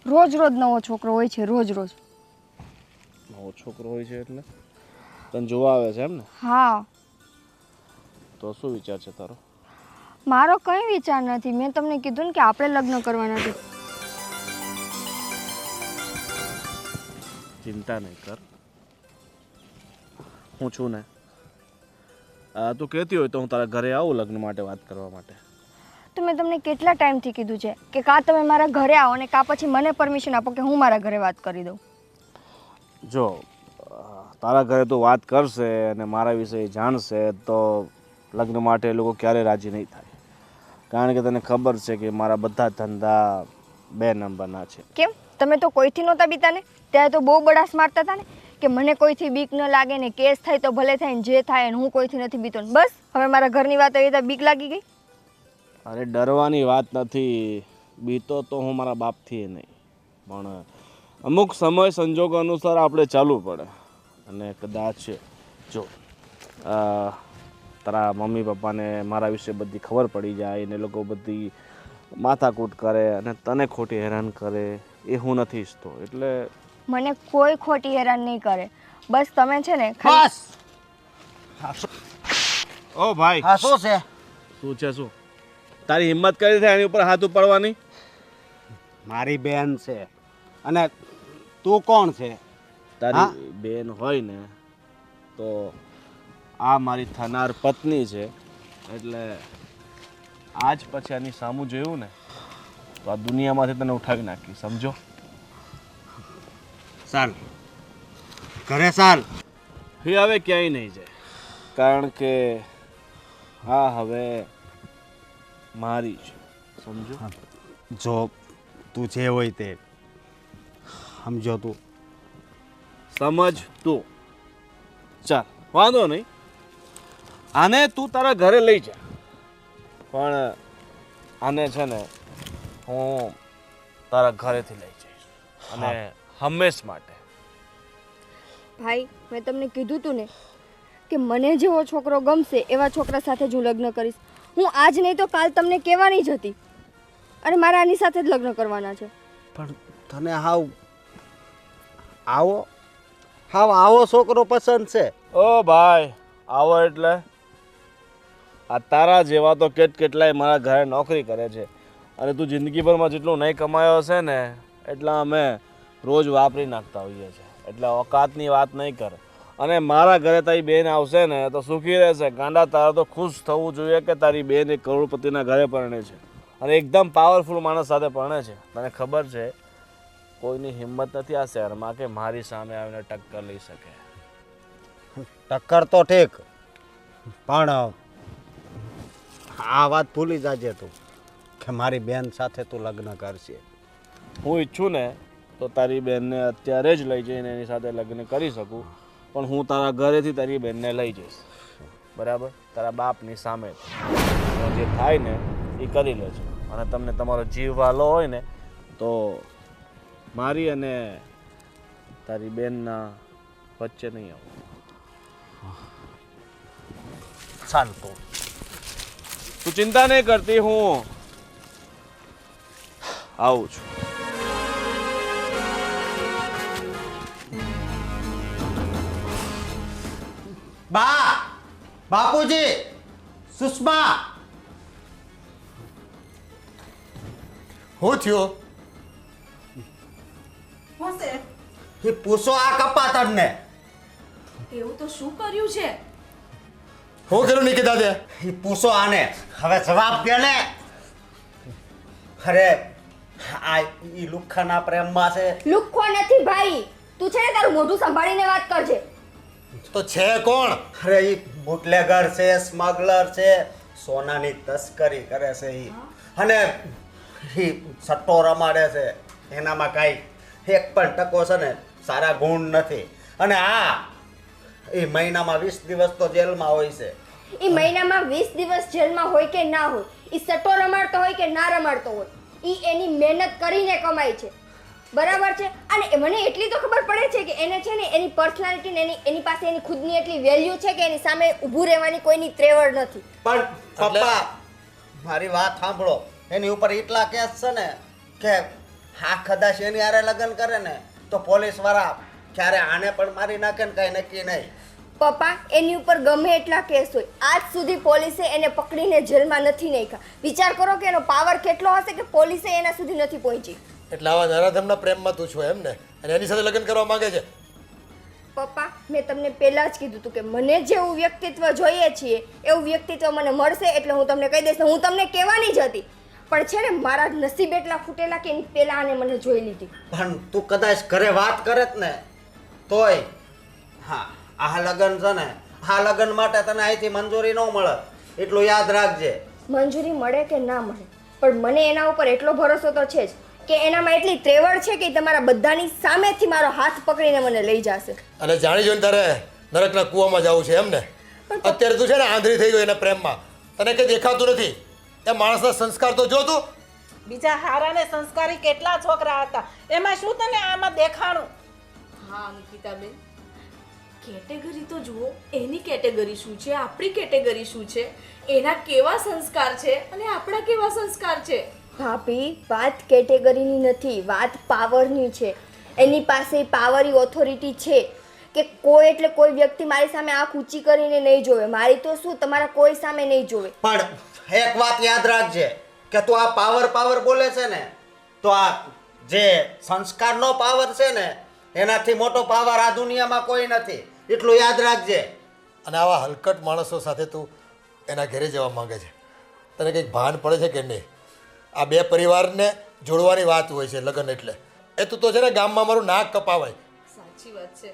રોજ રોજ નવો છોકરો હોય છે, રોજ રોજ. નવો છોકરો હોય છે એટલે તને જોવા આવે છે એમ ને? હા, તો શું વિચાર છે તારો? મારો કંઈ વિચાર નથી. મેં તમને કીધું ને કે આપણે લગ્ન કરવાના છે. ચિંતા નહીં કર, હું છું ને. તું કહેતી હોય તો હું તારા ઘરે આવું લગ્ન માટે વાત કરવા માટે. તો મેં તમને કેટલા ટાઈમથી કીધું છે કે કાં તમે મારા ઘરે આવો ને કાં પછી મને પરમિશન આપો કે હું મારા ઘરે વાત કરી દઉં. જો તારા ઘરે તું વાત કરશે અને મારા વિશે જાણશે તો લગ્ન માટે એ લોકો ક્યારેય રાજી નહીં થાય. કારણ કે તને ખબર છે કે મારા બધા ધંધા 2 નંબરના છે. કેમ? તમે તો કોઈથી નહોતા બીતા ને? ત્યારે તો બહુ બડાસ મારતા હતા ને કે મને કોઈથી બીક ન લાગે ને, કેસ થાય તો ભલે થાય ને, જે થાય ને, હું કોઈથી નથી બીતો ને. બસ હવે મારા ઘરની વાત આવી તો બીક લાગી ગઈ. અરે ડરવાની વાત નથી, બીતો તો હું મારા બાપથી નહીં, પણ અમુક સમય સંજોગો અનુસાર આપણે ચાલવું પડે. અને કદાચ જો તારા મમ્મી પપ્પાને મારા વિશે બધી ખબર પડી જાય ને લોકો બધી માથાકૂટ કરે અને તને ખોટી હેરાન કરે, એ હું નથી ઈચ્છતો. એટલે મને કોઈ ખોટી હેરાન નહીં કરે. બસ તમે છે ને બસ. ઓ ભાઈ, હા, શું છે? શું છે શું? તારી હિંમત કરી છે એની ઉપર હાથ ઉપાડવાની? મારી બેન છે અને તું કોણ છે? તારી બેન હોય ને તો આ મારી થનાર પત્ની છે. એટલે આજ પછી આની સામું જોયું ને તો આ દુનિયામાંથી તને ઉઠાવી નાખી, સમજો? ચાલ ઘરે ચાલ. એ હવે ક્યાંય નહીં જાય, કારણ કે હા હવે મારી છે, સમજો? જો તું જે હોય તે સમજો. તું સમજ તું. ચાલ વાંધો નહીં, આને તું તારા ઘરે લઈ જા, પણ આને છે ને હું તારા ઘરેથી લઈ જઈશ, અને હંમેશ માટે. ભાઈ મેં તમને કીધું તું ને કે મને જેવો છોકરો ગમશે એવા છોકરા સાથે જ હું લગ્ન કરીશ. હું આજ નહીં તો કાલ તમને કહેવાની જ હતી, અને મારે આની સાથે જ લગ્ન કરવાના છે. પણ તને આવો છોકરો પસંદ છે? ઓ ભાઈ, આવો એટલે આ તારા જેવા તો કેટલાય મારા ઘરે નોકરી કરે છે, અને તું જિંદગીભરમાં જેટલું નહીં કમાયો હશે ને એટલા અમે રોજ વાપરી નાખતા હોઈએ છીએ, એટલે ઓકાતની વાત નહીં કર. અને મારા ઘરે તારી બેન આવશે ને તો સુખી રહેશે. ગાંડા, તારે તો ખુશ થવું જોઈએ કે તારી બેન એક કરોડપતિના ઘરે પરણે છે, અને એકદમ પાવરફુલ માણસ સાથે પરણે છે. તને ખબર છે કોઈની હિંમત નથી આ શહેરમાં કે મારી સામે આવીને ટક્કર લઈ શકે. ટક્કર તો ઠીક, પણ આ વાત ભૂલી જાજે તું કે મારી બેન સાથે તું લગ્ન કરશે. હું ઈચ્છું ને તો તારી બેનને અત્યારે જ લઈ જઈને એની સાથે લગ્ન કરી શકું, પણ હું તારા ઘરેથી તારી બેનને લઈ જઈશ, બરાબર? તારા બાપની સામે જે થાય ને એ કરી લેજો. અને તમને તમારો જીવ વાલો હોય ને તો મારી અને તારી બેનના વચ્ચે નહીં આવું. ચાલ તું ચિંતા નહીં કરતી, હું આવું છું. બાપુજી, સુષ્મા, હું થયો? એ પૂછો આ કપાતરને. એવું તો શું કર્યું છે? હું કર્યું નિકિતા દે? એ પૂછો આને, હવે જવાબ દે ને. અરે આ ઈ લુખ્ખાના પ્રેમમાં છે. લુખ્ખો નથી ભાઈ, તું છે ને તારું મોઢું સંભાળીને વાત કરજે. તો છે કોણ? અરે ઈ બુટલેગર છે, સ્મગલર છે, સોનાની તસ્કરી કરે છે ઈ, અને ઈ સટ્ટો રમાડે છે. એનામાં કાંઈ એક પણ ટકો છે ને સારા ગુણ નથી. અને એ મહિનામાં 20 દિવસ તો જેલમાં હોય છે. એ મહિનામાં 20 દિવસ જેલમાં હોય કે ના હોય, એ સટ્ટો રમાડતો હોય કે ના રમાડતો હોય, એ એની મહેનત કરીને કમાય છે, બરાબર છે? અને મને એટલી તો ખબર પડે છે કે એને છે ને એની પર્સનાલિટી ને એની પાસે એની ખુદની એટલી વેલ્યુ છે કે એની સામે ઊભું રહેવાની કોઈની ત્રેવડ નથી. પણ પપ્પા, મારી વાત સાંભળો. એની ઉપર એટલા કેસ છે ને કે કદાચ એની હારે લગ્ન કરે ને તો પોલીસ વાળા ક્યારે આને પણ મારી નાખે ને કઈ નક્કી નહીં. પપ્પા, એની ઉપર ગમે એટલા કેસ હોય, આજ સુધી પોલીસે એને પકડીને જેલમાં નથી નાખ્યા. વિચાર કરો કે એનો પાવર કેટલો હશે કે પોલીસે એના સુધી નથી પહોંચી. એટલે આવા નરાધમના પ્રેમમાં તું છો એમ ને, અને એની સાથે લગ્ન કરવા માંગે છે? પપ્પા, મેં તમને પહેલા જ કીધું હતું કે મને જેવું વ્યક્તિત્વ જોઈએ છીએ એવું વ્યક્તિત્વ મને મળશે એટલે હું તમને કહી દઈશ. હું તમને કહેવાની જ હતી, પણ છે ને મારા નસીબ એટલા ફૂટેલા કે એની પહેલા આને મને જોઈ લીધી. પણ તું કદાચ ઘરે વાત કરે જ ને તોય આ લગ્ન છે ને, આ લગ્ન માટે તને અહીંથી મંજૂરી ન મળે, એટલું યાદ રાખજે. મંજૂરી મળે કે ના મળે, પણ મને એના ઉપર એટલો ભરોસો તો છે જ કે એનામાં એટલી ત્રેવડ છે કે તમારા બધાની સામેથી મારો હાથ પકડીને મને લઈ જશે. અને જાણી જોઈને તારે નરકના કૂવામાં જવું છે એમ ને? અત્યારે તું છે ને આંધળી થઈ ગયો એના પ્રેમમાં, તને કંઈ દેખાતું નથી. એ માણસના સંસ્કાર તો જો તું. બીજા હારા ને સંસ્કારી કેટલા છોકરા હતા, એમાં શું તને આમાં દેખાણું? હા અંકિતાબેન, કેટેગરી તો જુઓ. એની કેટેગરી શું છે, આપણી કેટેગરી શું છે, એના કેવા સંસ્કાર છે અને આપણા કેવા સંસ્કાર છે. ભાભી, વાત કેટેગરીની નથી, વાત પાવરની છે. એની પાસે પાવરની ઓથોરિટી છે કે કોઈ એટલે કોઈ વ્યક્તિ મારી સામે આંખ ઊંચી કરીને નહીં જોવે. મારી તો શું, તમારા કોઈ સામે નહીં જોવે. પણ એક વાત યાદ રાખજે કે તું આ પાવર બોલે છે ને, તો આ જે સંસ્કારનો પાવર છે ને એનાથી મોટો પાવર આ દુનિયામાં કોઈ નથી, એટલું યાદ રાખજે. અને આવા હલકટ માણસો સાથે તું એના ઘરે જવા માંગે છે, તને કંઈક ભાન પડે છે કે નહીં? આ બે પરિવારને જોડવાની વાત હોય છે લગ્ન એટલે. એ તું તો છે ને ગામમાં મારું નાક કપાવાય. સાચી વાત છે.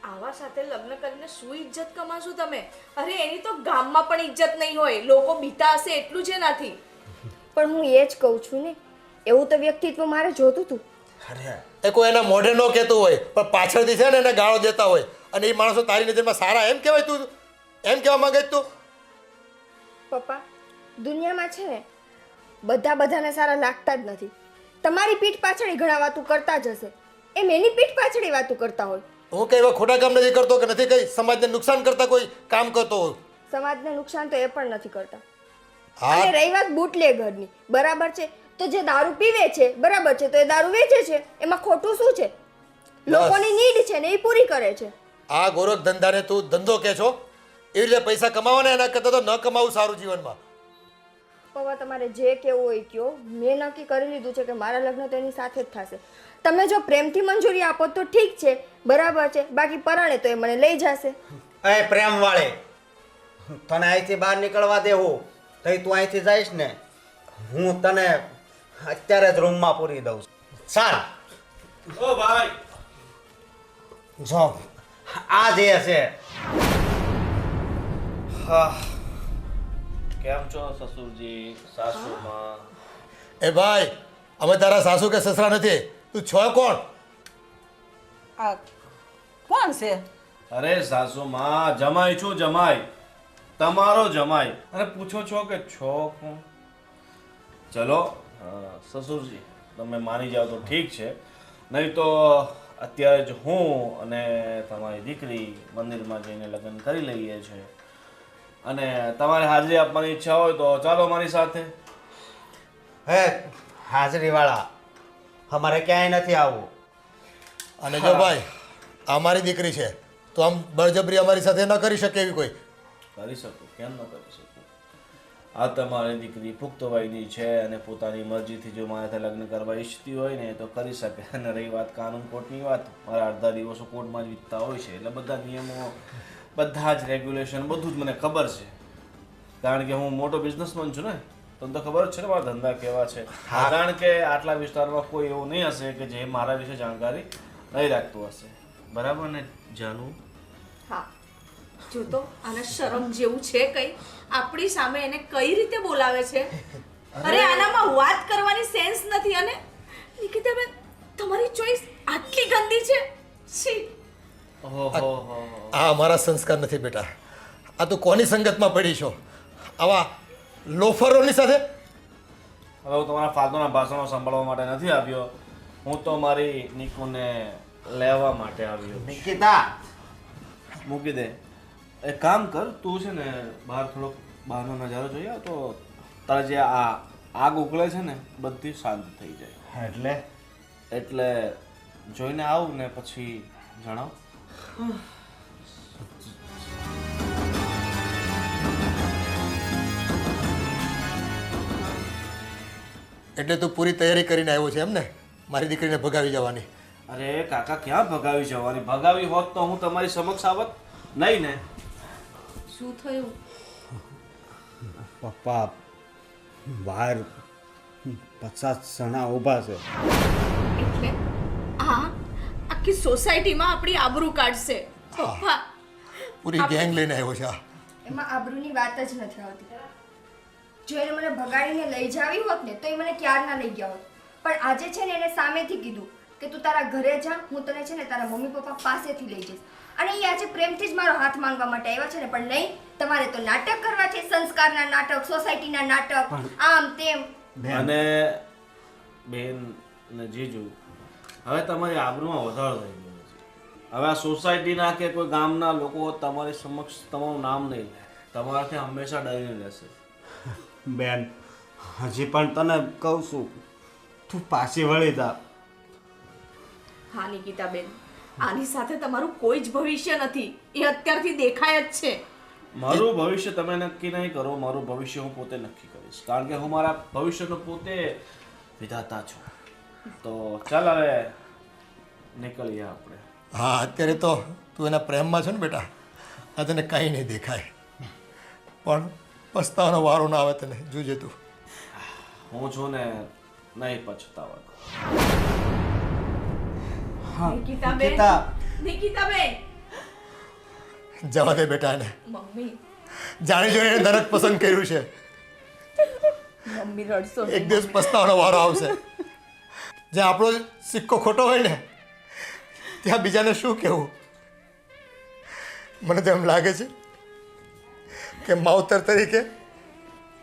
આવા સાથે લગ્ન કરીને શું ઇજ્જત કમાશો તમે? અરે એની તો ગામમાં પણ ઇજ્જત નહીં હોય, લોકો બીતા હશે એટલું જ એનાથી. પણ હું એ જ કહું છું ને, એવું તો વ્યક્તિત્વ મારે જોતું હતું. એ કોઈ એના મોઢે ન કહેતું હોય પણ પાછળથી છે ને એને ગાળો દેતા હોય, અને એ માણસો તારી નજરમાં સારા એમ કહેવાય? તું એમ કહેવા માંગે તું? પપ્પા દુનિયામાં છે ને બધાને સારા લાગતા જ નથી. તમારી પીઠ પાછળ ઘણા વાતું કરતા જ હશે, એમ એની પીઠ પાછળ વાતું કરતા હોય. હું કઈ એવા ખોટા કામ નથી કરતો કે નથી કઈ સમાજને નુકસાન કરતા કોઈ કામ કરતો હોય. સમાજને નુકસાન તો એ પણ નથી કરતા. હા અને રહી વાત બુટલેગરની, બરાબર છે, તો જે દારૂ પીવે છે બરાબર છે, તો એ દારૂ વેચે છે, એમાં ખોટું શું છે? લોકોની નીડ છે ને એ પૂરી કરે છે. આ ગોરખ ધંધાને તું ધંધો કે છો? એવી રીતે પૈસા કમાવાના એના કરતાં તો ન કમાવું સારું જીવનમાં. પપ્પા તમારે જે કેવું હોય કયો, મેં નક્કી કરી લીધું છે કે મારા લગ્ન તો એની સાથે જ થશે. તમે જો પ્રેમથી મંજૂરી આપો તો ઠીક છે, બરાબર છે, બાકી પરાણે તો એ મને લઈ જશે. એ પ્રેમ વાળે, તને અહીંથી બહાર નીકળવા દેવું તો તું અહીંથી જઈશ ને, હું તને અત્યારે જ રૂમમાં પૂરી દઉં છું. ચાલ ઓ ભાઈ, જો આ જે છે. હા, કેમ છો સસુરજી, સાસુમાં? એ ભાઈ, અમે તારા સાસુ કે સસરા નથી. તું છો કોણ? આ કોણ છે? અરે સાસુમાં, જમાઈ છું, જમાઈ, તમારો જમાઈ. અને પૂછો છો કે છો કોણ? ચલો સસુરજી, તમે માની જાઓ તો ઠીક છે, નહીં તો અત્યારે જ હું અને તમારી દીકરી મંદિરમાં જઈને લગ્ન કરી લઈએ છીએ. અને તમારે હાજરી આપવાની ઈચ્છા હોય તો ચાલો મારી સાથે. હે હાજરી વાળા, અમારે ક્યાંય નથી આવવું. અને જો ભાઈ, આ મારી દીકરી છે, તો આમ બળજબરી અમારી સાથે ન કરી શકે એવી કોઈ. કરી શકું, કેમ ન કરી શકું? આ તમારી દીકરી પુખ્ત વયની છે અને પોતાની મરજીથી જો મારાથી લગ્ન કરવા ઈચ્છતી હોય ને તો કરી શકે. અને રહી વાત કાનૂન કોર્ટની વાત, મારા અડધા દિવસો કોર્ટમાં જ વીતતા હોય છે, એટલે બધા નિયમો, બધા જ રેગ્યુલેશન, બધું જ મને ખબર છે. કારણ કે હું મોટો બિઝનેસમેન છું ને, તમને તો ખબર જ છે ને મારા ધંધા કેવા છે. કારણ કે આટલા વિસ્તારમાં કોઈ એવું નહીં હશે કે જે મારા વિશે જાણકારી નહીં રાખતું હશે. બરાબર ને જાનુ? હા, જો તો આને શરમ જેવું છે કઈ? આપણી સામે એને કઈ રીતે બોલાવે છે? અરે આનામાં વાત કરવાની સેન્સ નથી. અને નિકિતાબેન, તમારી ચોઈસ આટલી ગંદી છે? છી. ઓહો, આ અમારા સંસ્કાર નથી બેટા. આ તું કોની સંગતમાં પડી છો? આવા લોફરોની સાથે? હવે હું તમારા ફાલતુના ભાષણો સાંભળવા માટે નથી આવ્યો, હું તો મારી નિકુને લેવા માટે આવ્યો. નિકિતા, મૂકી દે. એક કામ કર, તું છે ને બહાર થોડોક બહારનો નજારો જોઈ આવ તો તારે જે આ આગ ઉકળે છે ને બધી શાંત થઈ જાય. એટલે જોઈને આવ ને પછી જણાવ. એટલે તું પૂરી તૈયારી કરીને આવ્યો છે એમ ને, મારી દીકરીને ભગાવી જવાની? અરે કાકા, ક્યાં ભગાવી જવાની? ભગાવી હોત તો હું તમારી સમક્ષ આવત નહીં ને. શું થયું? પપ્પા બહાર 50 જણા ઊભા છે. એટલે આ આખી સોસાયટીમાં આપણી આબરૂ કાઢશે. પપ્પા, પૂરી ગેંગ લઈને આવ્યો છે આ. એમાં આબરૂની વાત જ નથી આવતી. જો એને મને ભગાડીને લઈ જાવી હોત ને તો એ મને ક્યારના લઈ ગયા હોત. પણ આજે છે ને એને સામેથી કીધું કે તું તારા ઘરે જા, હું તને છે ને તારા મમ્મી પપ્પા પાસેથી લઈ જઈશ. અને એ આજે પ્રેમથી જ મારો હાથ માંગવા માટે આવ્યા છે ને, પણ નહીં, તમારે તો નાટક કરવા છે, સંસ્કારના નાટક, સોસાયટીના નાટક, આમ તેમ. અને બેન ને જીજુ, હવે તમારી આબરૂમાં વધારો થઈ ગયો છે. હવે આ સોસાયટીના કે કોઈ ગામના લોકો તમારી સમક્ષ તમારું નામ નહીં લે, તમારાથી હંમેશા ડરીને રહેશે. બેન, હજી પણ તને કહું છું, તું પાછી વળી જા. હા નિકિતાબેન, આની સાથે તમારું કોઈ જ ભવિષ્ય નથી, એ અત્યારથી દેખાય જ છે. મારું ભવિષ્ય તમે નક્કી નહીં કરો, મારું ભવિષ્ય હું પોતે નક્કી કરીશ. કારણ કે હું મારા ભવિષ્યનો પોતે વિધાતા છું. તો ચાલ હવે નીકળીએ આપણે. હા, અત્યારે તો તું એના પ્રેમમાં છો ને બેટા, આ તને કાંઈ નહીં દેખાય, પણ પસ્તાવાનો વારો ના આવે તને. જોજે તું. હું છું ને, નહીં પછતાવા. નિકિતાબેન, નિકિતાબેન. જવા દે બેટા એને. મમ્મી, જાણી જોઈને નરક પસંદ કર્યું છે. મમ્મી રડશો નહીં. એક દિવસ પસ્તાવાનો વારો આવશે. જ્યાં આપણો સિક્કો ખોટો હોય ને, ત્યાં બીજાને શું કહેવું? મને તો એમ લાગે છે કે માવતર તરીકે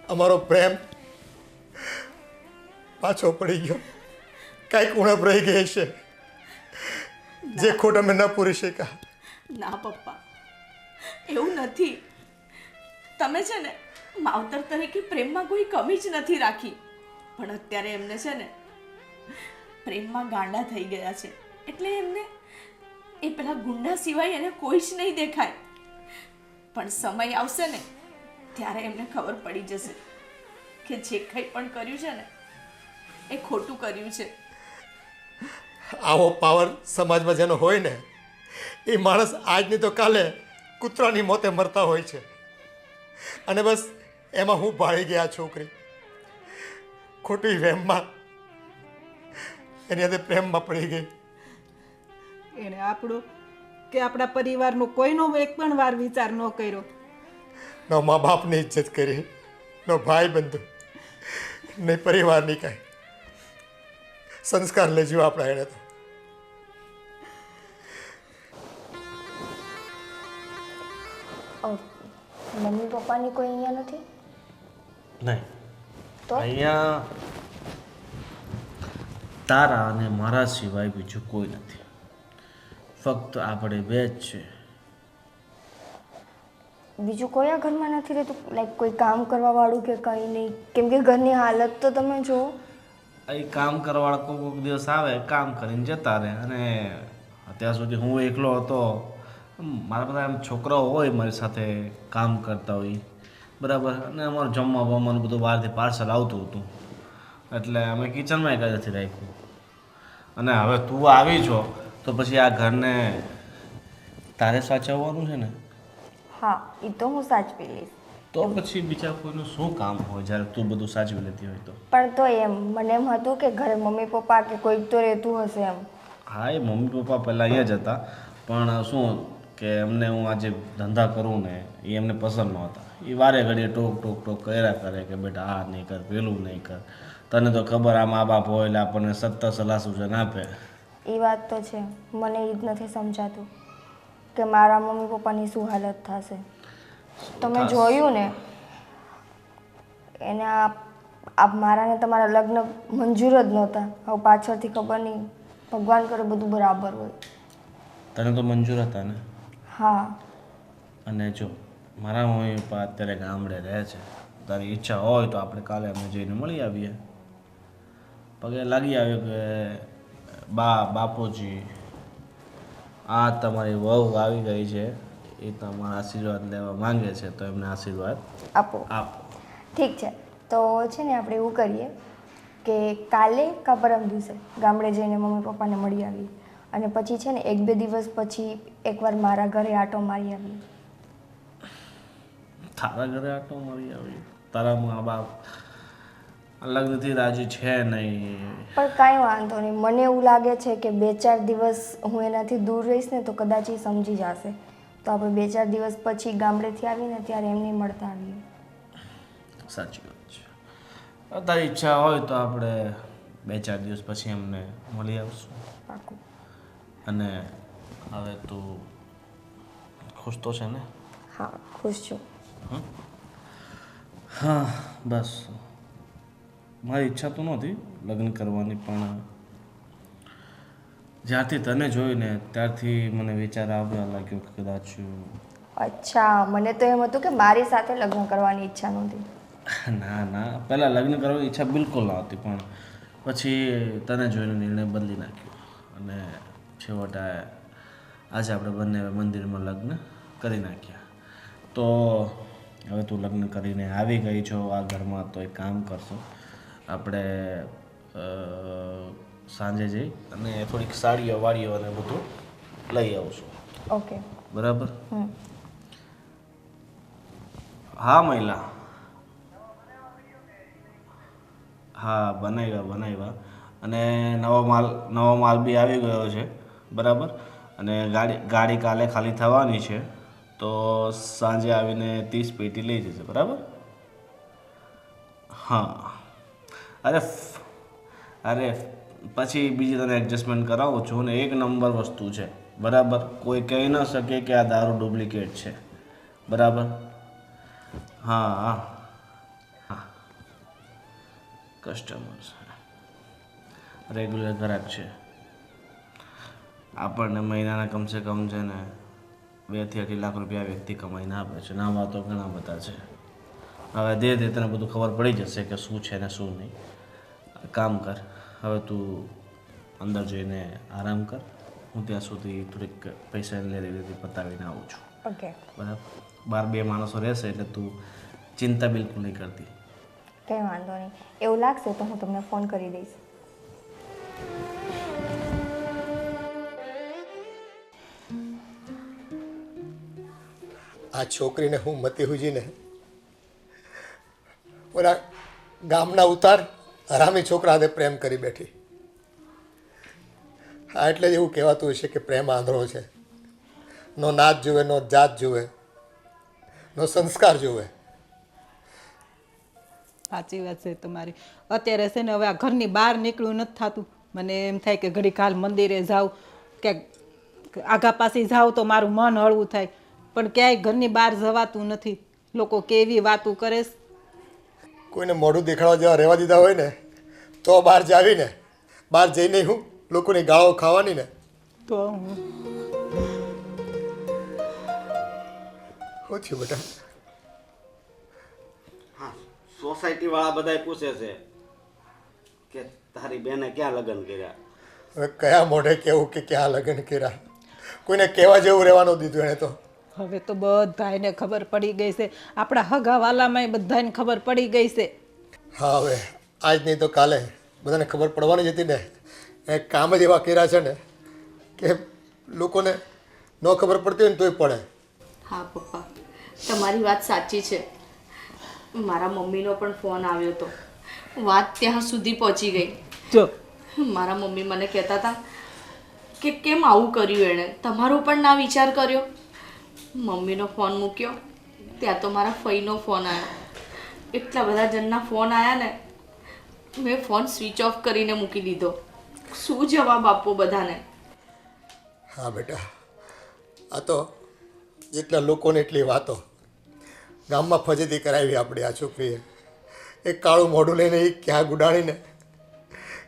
અમારો પ્રેમ પાછો પડી ગયો. કાંઈક ઉણપ રહી ગઈ છે જે ખોટ અમે ન પૂરી શક્યા. ના પપ્પા, એવું નથી. તમે છે ને માવતર તરીકે પ્રેમમાં કોઈ કમી જ નથી રાખી, પણ અત્યારે એમને છે ને પ્રેમમાં ગાંડા થઈ ગયા છે. એટલે એમને એ પેલા ગુંડા સિવાય એને કોઈ જ નહીં દેખાય. પણ સમય આવશે ને ત્યારે એમને ખબર પડી જશે કે જે કંઈ પણ કર્યું છે ને એ ખોટું કર્યું છે. આવો પાવર સમાજમાં જેનો હોય ને એ માણસ આજની તો કાલે કૂતરાની મોતે મરતા હોય છે. અને બસ એમાં હું ભાળી ગયા છોકરી ખોટી વહેમમાં એની અંદર પ્રેમમાં પડી ગઈ. એણે આપણું કે આપણા પરિવારનો કોઈનો એક પણ વાર વિચાર ન કર્યો. ન મા બાપની ઇજ્જત કરી, ન ભાઈ બંધુ, નહીં પરિવારની કાંઈ સંસ્કાર લેજો આપણા એણે તો. મમ્મી પપ્પાની કોઈ અહીંયા નથી નહીં, તો અહીંયા તારા અને મારા સિવાય બીજું કોઈ નથી. ફક્ત આપણે બે જ છે. બીજું કોઈ આ ઘરમાં નથી રહેતું? લાઈક કોઈ કામ કરવા વાળું કે કંઈ નહીં? કેમ કે ઘરની હાલત તો તમે જુઓ. અહીં કામ કરવાવાળા કોઈક દિવસ આવે, કામ કરીને જતા રહે. અને અત્યાર સુધી હું એકલો હતો. મારા બધા એમ છોકરાઓ હોય મારી સાથે કામ કરતા હોય, બરાબર. અને અમારું જમવા બમવાનું બધું બહારથી પાર્સલ આવતું હતું, એટલે અમે કિચનમાં કંઈ નથી રાખ્યું. અને હવે તું આવી છો તો પછી આ ઘરને તારે સાચવવાનું છે ને. હા, એ તો હું સાચવી લઈશ. તો પછી બીજા કોઈનું શું કામ હોય જ્યારે તું બધું સાચવી લેતી હોય તો? પણ તો એમ મને એમ હતું કે ઘરે મમ્મી પપ્પા કે કોઈક તો રહેતું હશે એમ. હા, એ મમ્મી પપ્પા પહેલાં અહીંયા જ હતા, પણ શું કે એમને હું આજે ધંધા કરું ને એ એમને પસંદ નહોતા. એ વારે ઘડીએ ટોક ટોક ટોક કર્યા કરે કે બેટા આ નહીં કર, પેલું નહીં કર. તને તો ખબર આ મા બાપ હોય એટલે આપણને સત્તર સલાહ સૂચન આપે. એ વાત તો છે, મને એ જ નથી સમજાતું કે મારા મમ્મી પપ્પાની શું હાલત થશે. તમે જોયું ને એને આ મારાને તમારા લગ્ન મંજૂર જ નહોતા. હવે પાછળથી ખબર નહીં, ભગવાન કરે બધું બરાબર હોય. તને તો મંજૂર હતા ને? હા. અને જો મારા મમ્મી પપ્પા અત્યારે ગામડે રહે છે. તારી ઈચ્છા હોય તો આપણે કાલે અમે જઈને મળી આવીએ. પગે લાગી આવ્યો કે બાપુજી આ તમારી વહુ આવી ગઈ છે, એ તમારા આશીર્વાદ લેવા માંગે છે, તો એમને આશીર્વાદ આપો. ઠીક છે, તો છે ને આપણે એવું કરીએ કે કાલે કા પરમ દિવસે ગામડે જઈને મમ્મી પપ્પાને મળી આવીએ. અને પછી છે ને 1-2 દિવસ પછી એકવાર મારા ઘરે આંટો મારી આવીએ. તારા ઘરે આટો મારી આવી? તારા મા બાપ લગ્નથી રાજી છે નહીં. પણ કાંઈ વાંધો નહીં, મને એવું લાગે છે કે 2-4 દિવસ હું એનાથી દૂર રહીશ ને તો કદાચ એ સમજી જશે. તો આપણે 2-4 દિવસ પછી ગામડેથી આવીને ત્યારે એમને મળતા આવીએ. સાચી વાત છે. તારી ઈચ્છા હોય તો આપણે 2-4 દિવસ પછી એમને મળી આવશું. પાકું. અને હવે તું ખુશ તો છે ને? હા, ખુશ છું. હા, બસ મારી ઈચ્છા તો નહોતી લગ્ન કરવાની, પણ જ્યારથી તને જોઈ ને ત્યારથી મને વિચાર આવવા લાગ્યો કે કદાચ. અચ્છા, મને તો એમ હતું કે મારી સાથે લગ્ન કરવાની ઈચ્છા નહોતી. ના, પહેલાં લગ્ન કરવાની ઈચ્છા બિલકુલ નહોતી, પણ પછી તને જોઈને નિર્ણય બદલી નાખ્યો. અને છેવટે આજે આપણે બંને મંદિરમાં લગ્ન કરી નાખ્યા. તો હવે તું લગ્ન કરીને આવી ગઈ છો આ ઘરમાં, તો એક કામ કરશો, આપણે સાંજે જઈ અને થોડીક સાડીઓ વાડીઓ અને બધું લઈ આવશું. ઓકે, બરાબર? હા મહિલા, હા બનાવ્યા. અને નવો માલ બી આવી ગયો છે, બરાબર. અને ગાડી કાલે ખાલી થવાની છે, તો સાંજે આવીને 30 પેટી લઈ જશે, બરાબર? હા. અરે પછી બીજી તને એડજસ્ટમેન્ટ કરાવું છું ને, 1 નંબર વસ્તુ છે, બરાબર. કોઈ કહી ન શકે કે આ દારૂ ડુપ્લિકેટ છે, બરાબર? હા, કસ્ટમર્સ રેગ્યુલર ગ્રાહક છે. આપણને મહિનાના કમસે કમ છે ને 2 થી 2.5 લાખ રૂપિયા વ્યક્તિ કમાઈને આપે છે. નામ તો ઘણા બધા છે. હવે ધીરે ધીરે તને બધું ખબર પડી જશે કે શું છે ને શું નહીં. કામ કર, હવે તું અંદર જઈને આરામ કર. હું ત્યાં સુધી થોડીક પૈસાની લેતી પતાવીને આવું છું. ઓકે. બરાબર? બહાર 2 માણસો રહેશે એટલે તું ચિંતા બિલકુલ નહીં કરતી. કંઈ વાંધો નહીં, એવું લાગશે તો હું તમને ફોન કરી દઈશ. આ છોકરીને હું મતી હુજીને ઓલા ગામના ઉતાર હરામી છોકરા હાથે પ્રેમ કરી બેઠી. હા, એટલે જ એવું કહેવાતું હશે કે પ્રેમ આંધળો છે. નો નાત જુએ, નો જાત જુએ, નો સંસ્કાર જુએ. સાચી વાત છે તમારી. અત્યારે છે ને હવે આ ઘરની બહાર નીકળવું નથી થતું. મને એમ થાય કે ઘડીક હાલ મંદિરે જાઉં કે આગા પાછી જાઉં તો મારું મન હળવું થાય, પણ ક્યાંય ઘરની બહાર જવાતું નથી. લોકો કેવી વાતું કરે છે. કોઈને મોઢું દેખાડવા જેવા રહેવા દીધા હોય ને તો બહાર જાવીને બહાર જઈને હું લોકોની ગાળો ખાવાની ને. તો હું શું થયું બેટા? હા, સોસાયટીવાળા બધાય પૂછે છે કે તારી બેને ક્યાં લગ્ન કર્યા. હવે કયા મોઢે કહેવું કે ક્યાં લગ્ન કર્યા? કોઈને કહેવા જેવું રહેવાનું દીધું એણે તો. હવે તો બધાને ખબર પડી ગઈ છે. આપણા હગાવાલામાંય બધાને ખબર પડી ગઈ છે. હા, હવે આજ નહીં તો કાલે બધાને ખબર પડવાની જ હતી ને. એ કામ જ એવા કર્યા છે ને કે લોકોને ન ખબર પડતી હોય ને તોય પડે. હા પપ્પા, તમારી વાત સાચી છે. મારા મમ્મીનો પણ ફોન આવ્યો હતો. વાત ત્યાં સુધી પહોંચી ગઈ. જો મારા મમ્મી મને કહેતા હતા કે કેમ આવું કર્યું એણે, તમારો પણ ના વિચાર કર્યો. મમ્મીનો ફોન મૂક્યો ત્યાં તો મારા ફઈનો ફોન આવ્યો. એટલા બધા જણના ફોન આવ્યા ને, મેં ફોન સ્વિચ ઓફ કરીને મૂકી દીધો. શું જવાબ આપવો બધાને? હા બેટા, આ તો જેટલા લોકોને એટલી વાતો. ગામમાં ફજેતી કરાવી આપણે આ છોકરીએ. એક કાળું મોઢું લઈને એ ક્યાં ગુડાણીને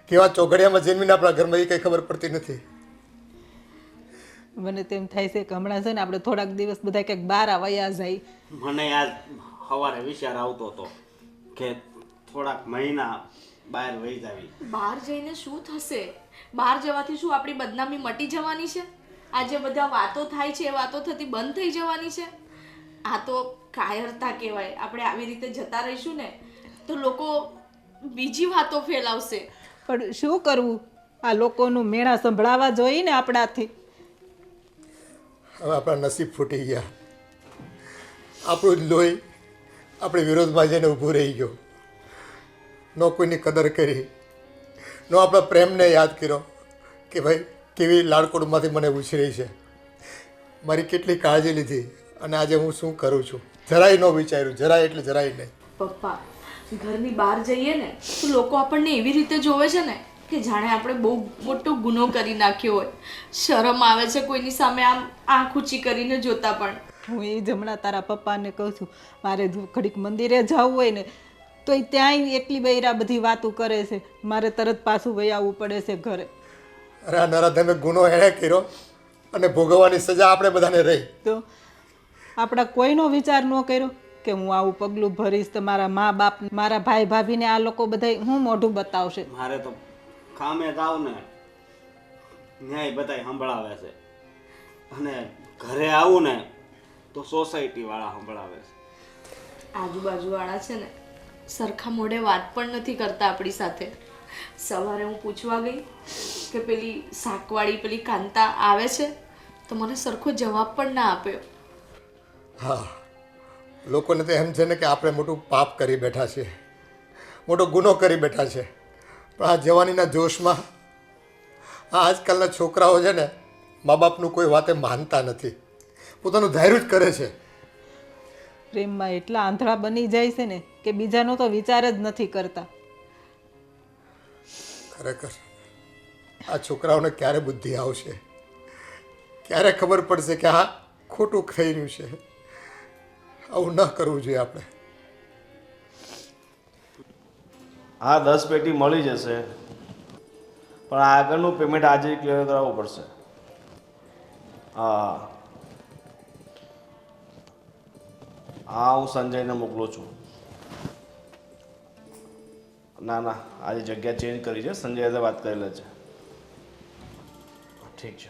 કેવા ચોઘડિયામાં જન્મીને આપણા ઘરમાં એ કંઈ ખબર પડતી નથી. મને તેમ થાય છે કે હમણાં છે ને આપણે થોડાક દિવસ બધા ક્યાંક બહાર આવ્યા જાય. મને આજ સવારે વિચાર આવતો હતો કે થોડાક મહિના બહાર વહી જાવી. બહાર જઈને શું થશે? બહાર જવાથી શું આપણી બદનામી મટી જવાની છે? આ જે બધા વાતો થાય છે એ વાતો થતી બંધ થઈ જવાની છે? આ તો કાયરતા કહેવાય. આપણે આવી રીતે જતા રહીશું ને તો લોકો બીજી વાતો ફેલાવશે. પણ શું કરવું? આ લોકોનું મેળા સંભળાવા જોઈએ ને આપણાથી. હવે આપણા નસીબ ફૂટી ગયા. આપણું જ લોહી આપણી વિરોધમાં જઈને ઊભું રહી ગયો. ન કોઈની કદર કરી, ન આપણા પ્રેમને યાદ કર્યો કે ભાઈ કેવી લાડકોડમાંથી મને ઉછરી છે, મારી કેટલી કાળજી લીધી, અને આજે હું શું કરું છું જરાય ન વિચાર્યું. જરાય એટલે જરાય નહીં. પપ્પા, ઘરની બહાર જઈએ ને તો લોકો આપણને એવી રીતે જોવે છે ને કે જાણે આપણે બહુ મોટો ગુનો કરી નાખ્યો હોય. શરમ આવે છે કોઈની સામે આમ આંખ ઊંચી કરીને જોતા પણ. હું એ જ હમણાં તારા પપ્પાને કહું છું, મારે ઘડીક મંદિરે જવું હોય ને તો એ ત્યાંય એટલી બૈરા બધી વાતો કરે છે. મારે તરત પાછું વહી આવવું પડે છે ઘરે. અરે આ નરાધમે ગુનો એણે કર્યો અને ભોગવવાની સજા આપણે બધાને રહી. તો આપણા કોઈનો વિચાર ન કર્યો કે હું આવું પગલું ભરીશ તો મારા મા બાપ, મારા ભાઈ ભાભીને આ લોકો બધા હું મોઢું બતાવશે. મારે તો કામે જાવ ને ન્યાય બધાય સંભળાવે છે, અને ઘરે આવું ને તો સોસાયટીવાળા સંભળાવે છે. આજુબાજુવાળા છે ને સરખા મોઢે વાત પણ નથી કરતા આપણી સાથે. સવારે હું પૂછવા ગઈ કે પેલી શાકવાળી પેલી કાંતા આવે છે તો મને સરખો જવાબ પણ ના આપ્યો. હા, લોકોને તો એમ છે ને કે આપણે મોટું પાપ કરી બેઠા છીએ, મોટો ગુનો કરી બેઠા છે. પણ આ જવાનીના જોશમાં આ આજકાલના છોકરાઓ છે ને મા બાપનું કોઈ વાતે માનતા નથી, પોતાનું ધાર્યું જ કરે છે. પ્રેમમાં એટલા આંધળા બની જાય છે ને કે બીજાનો તો વિચાર જ નથી કરતા. ખરેખર આ છોકરાઓને ક્યારે બુદ્ધિ આવશે, ક્યારે ખબર પડશે કે આ ખોટું થઈ રહ્યું છે. આવું ન કરવું જોઈએ આપણે. હા 10 પેટી મળી જશે, પણ આગળનું પેમેન્ટ આજે ક્લિયર કરાવવું પડશે. હા હા, હું સંજયને મોકલું છું. ના ના, આજે જગ્યા ચેન્જ કરી છે, સંજય સાથે વાત કરી લે છે. ઠીક છે.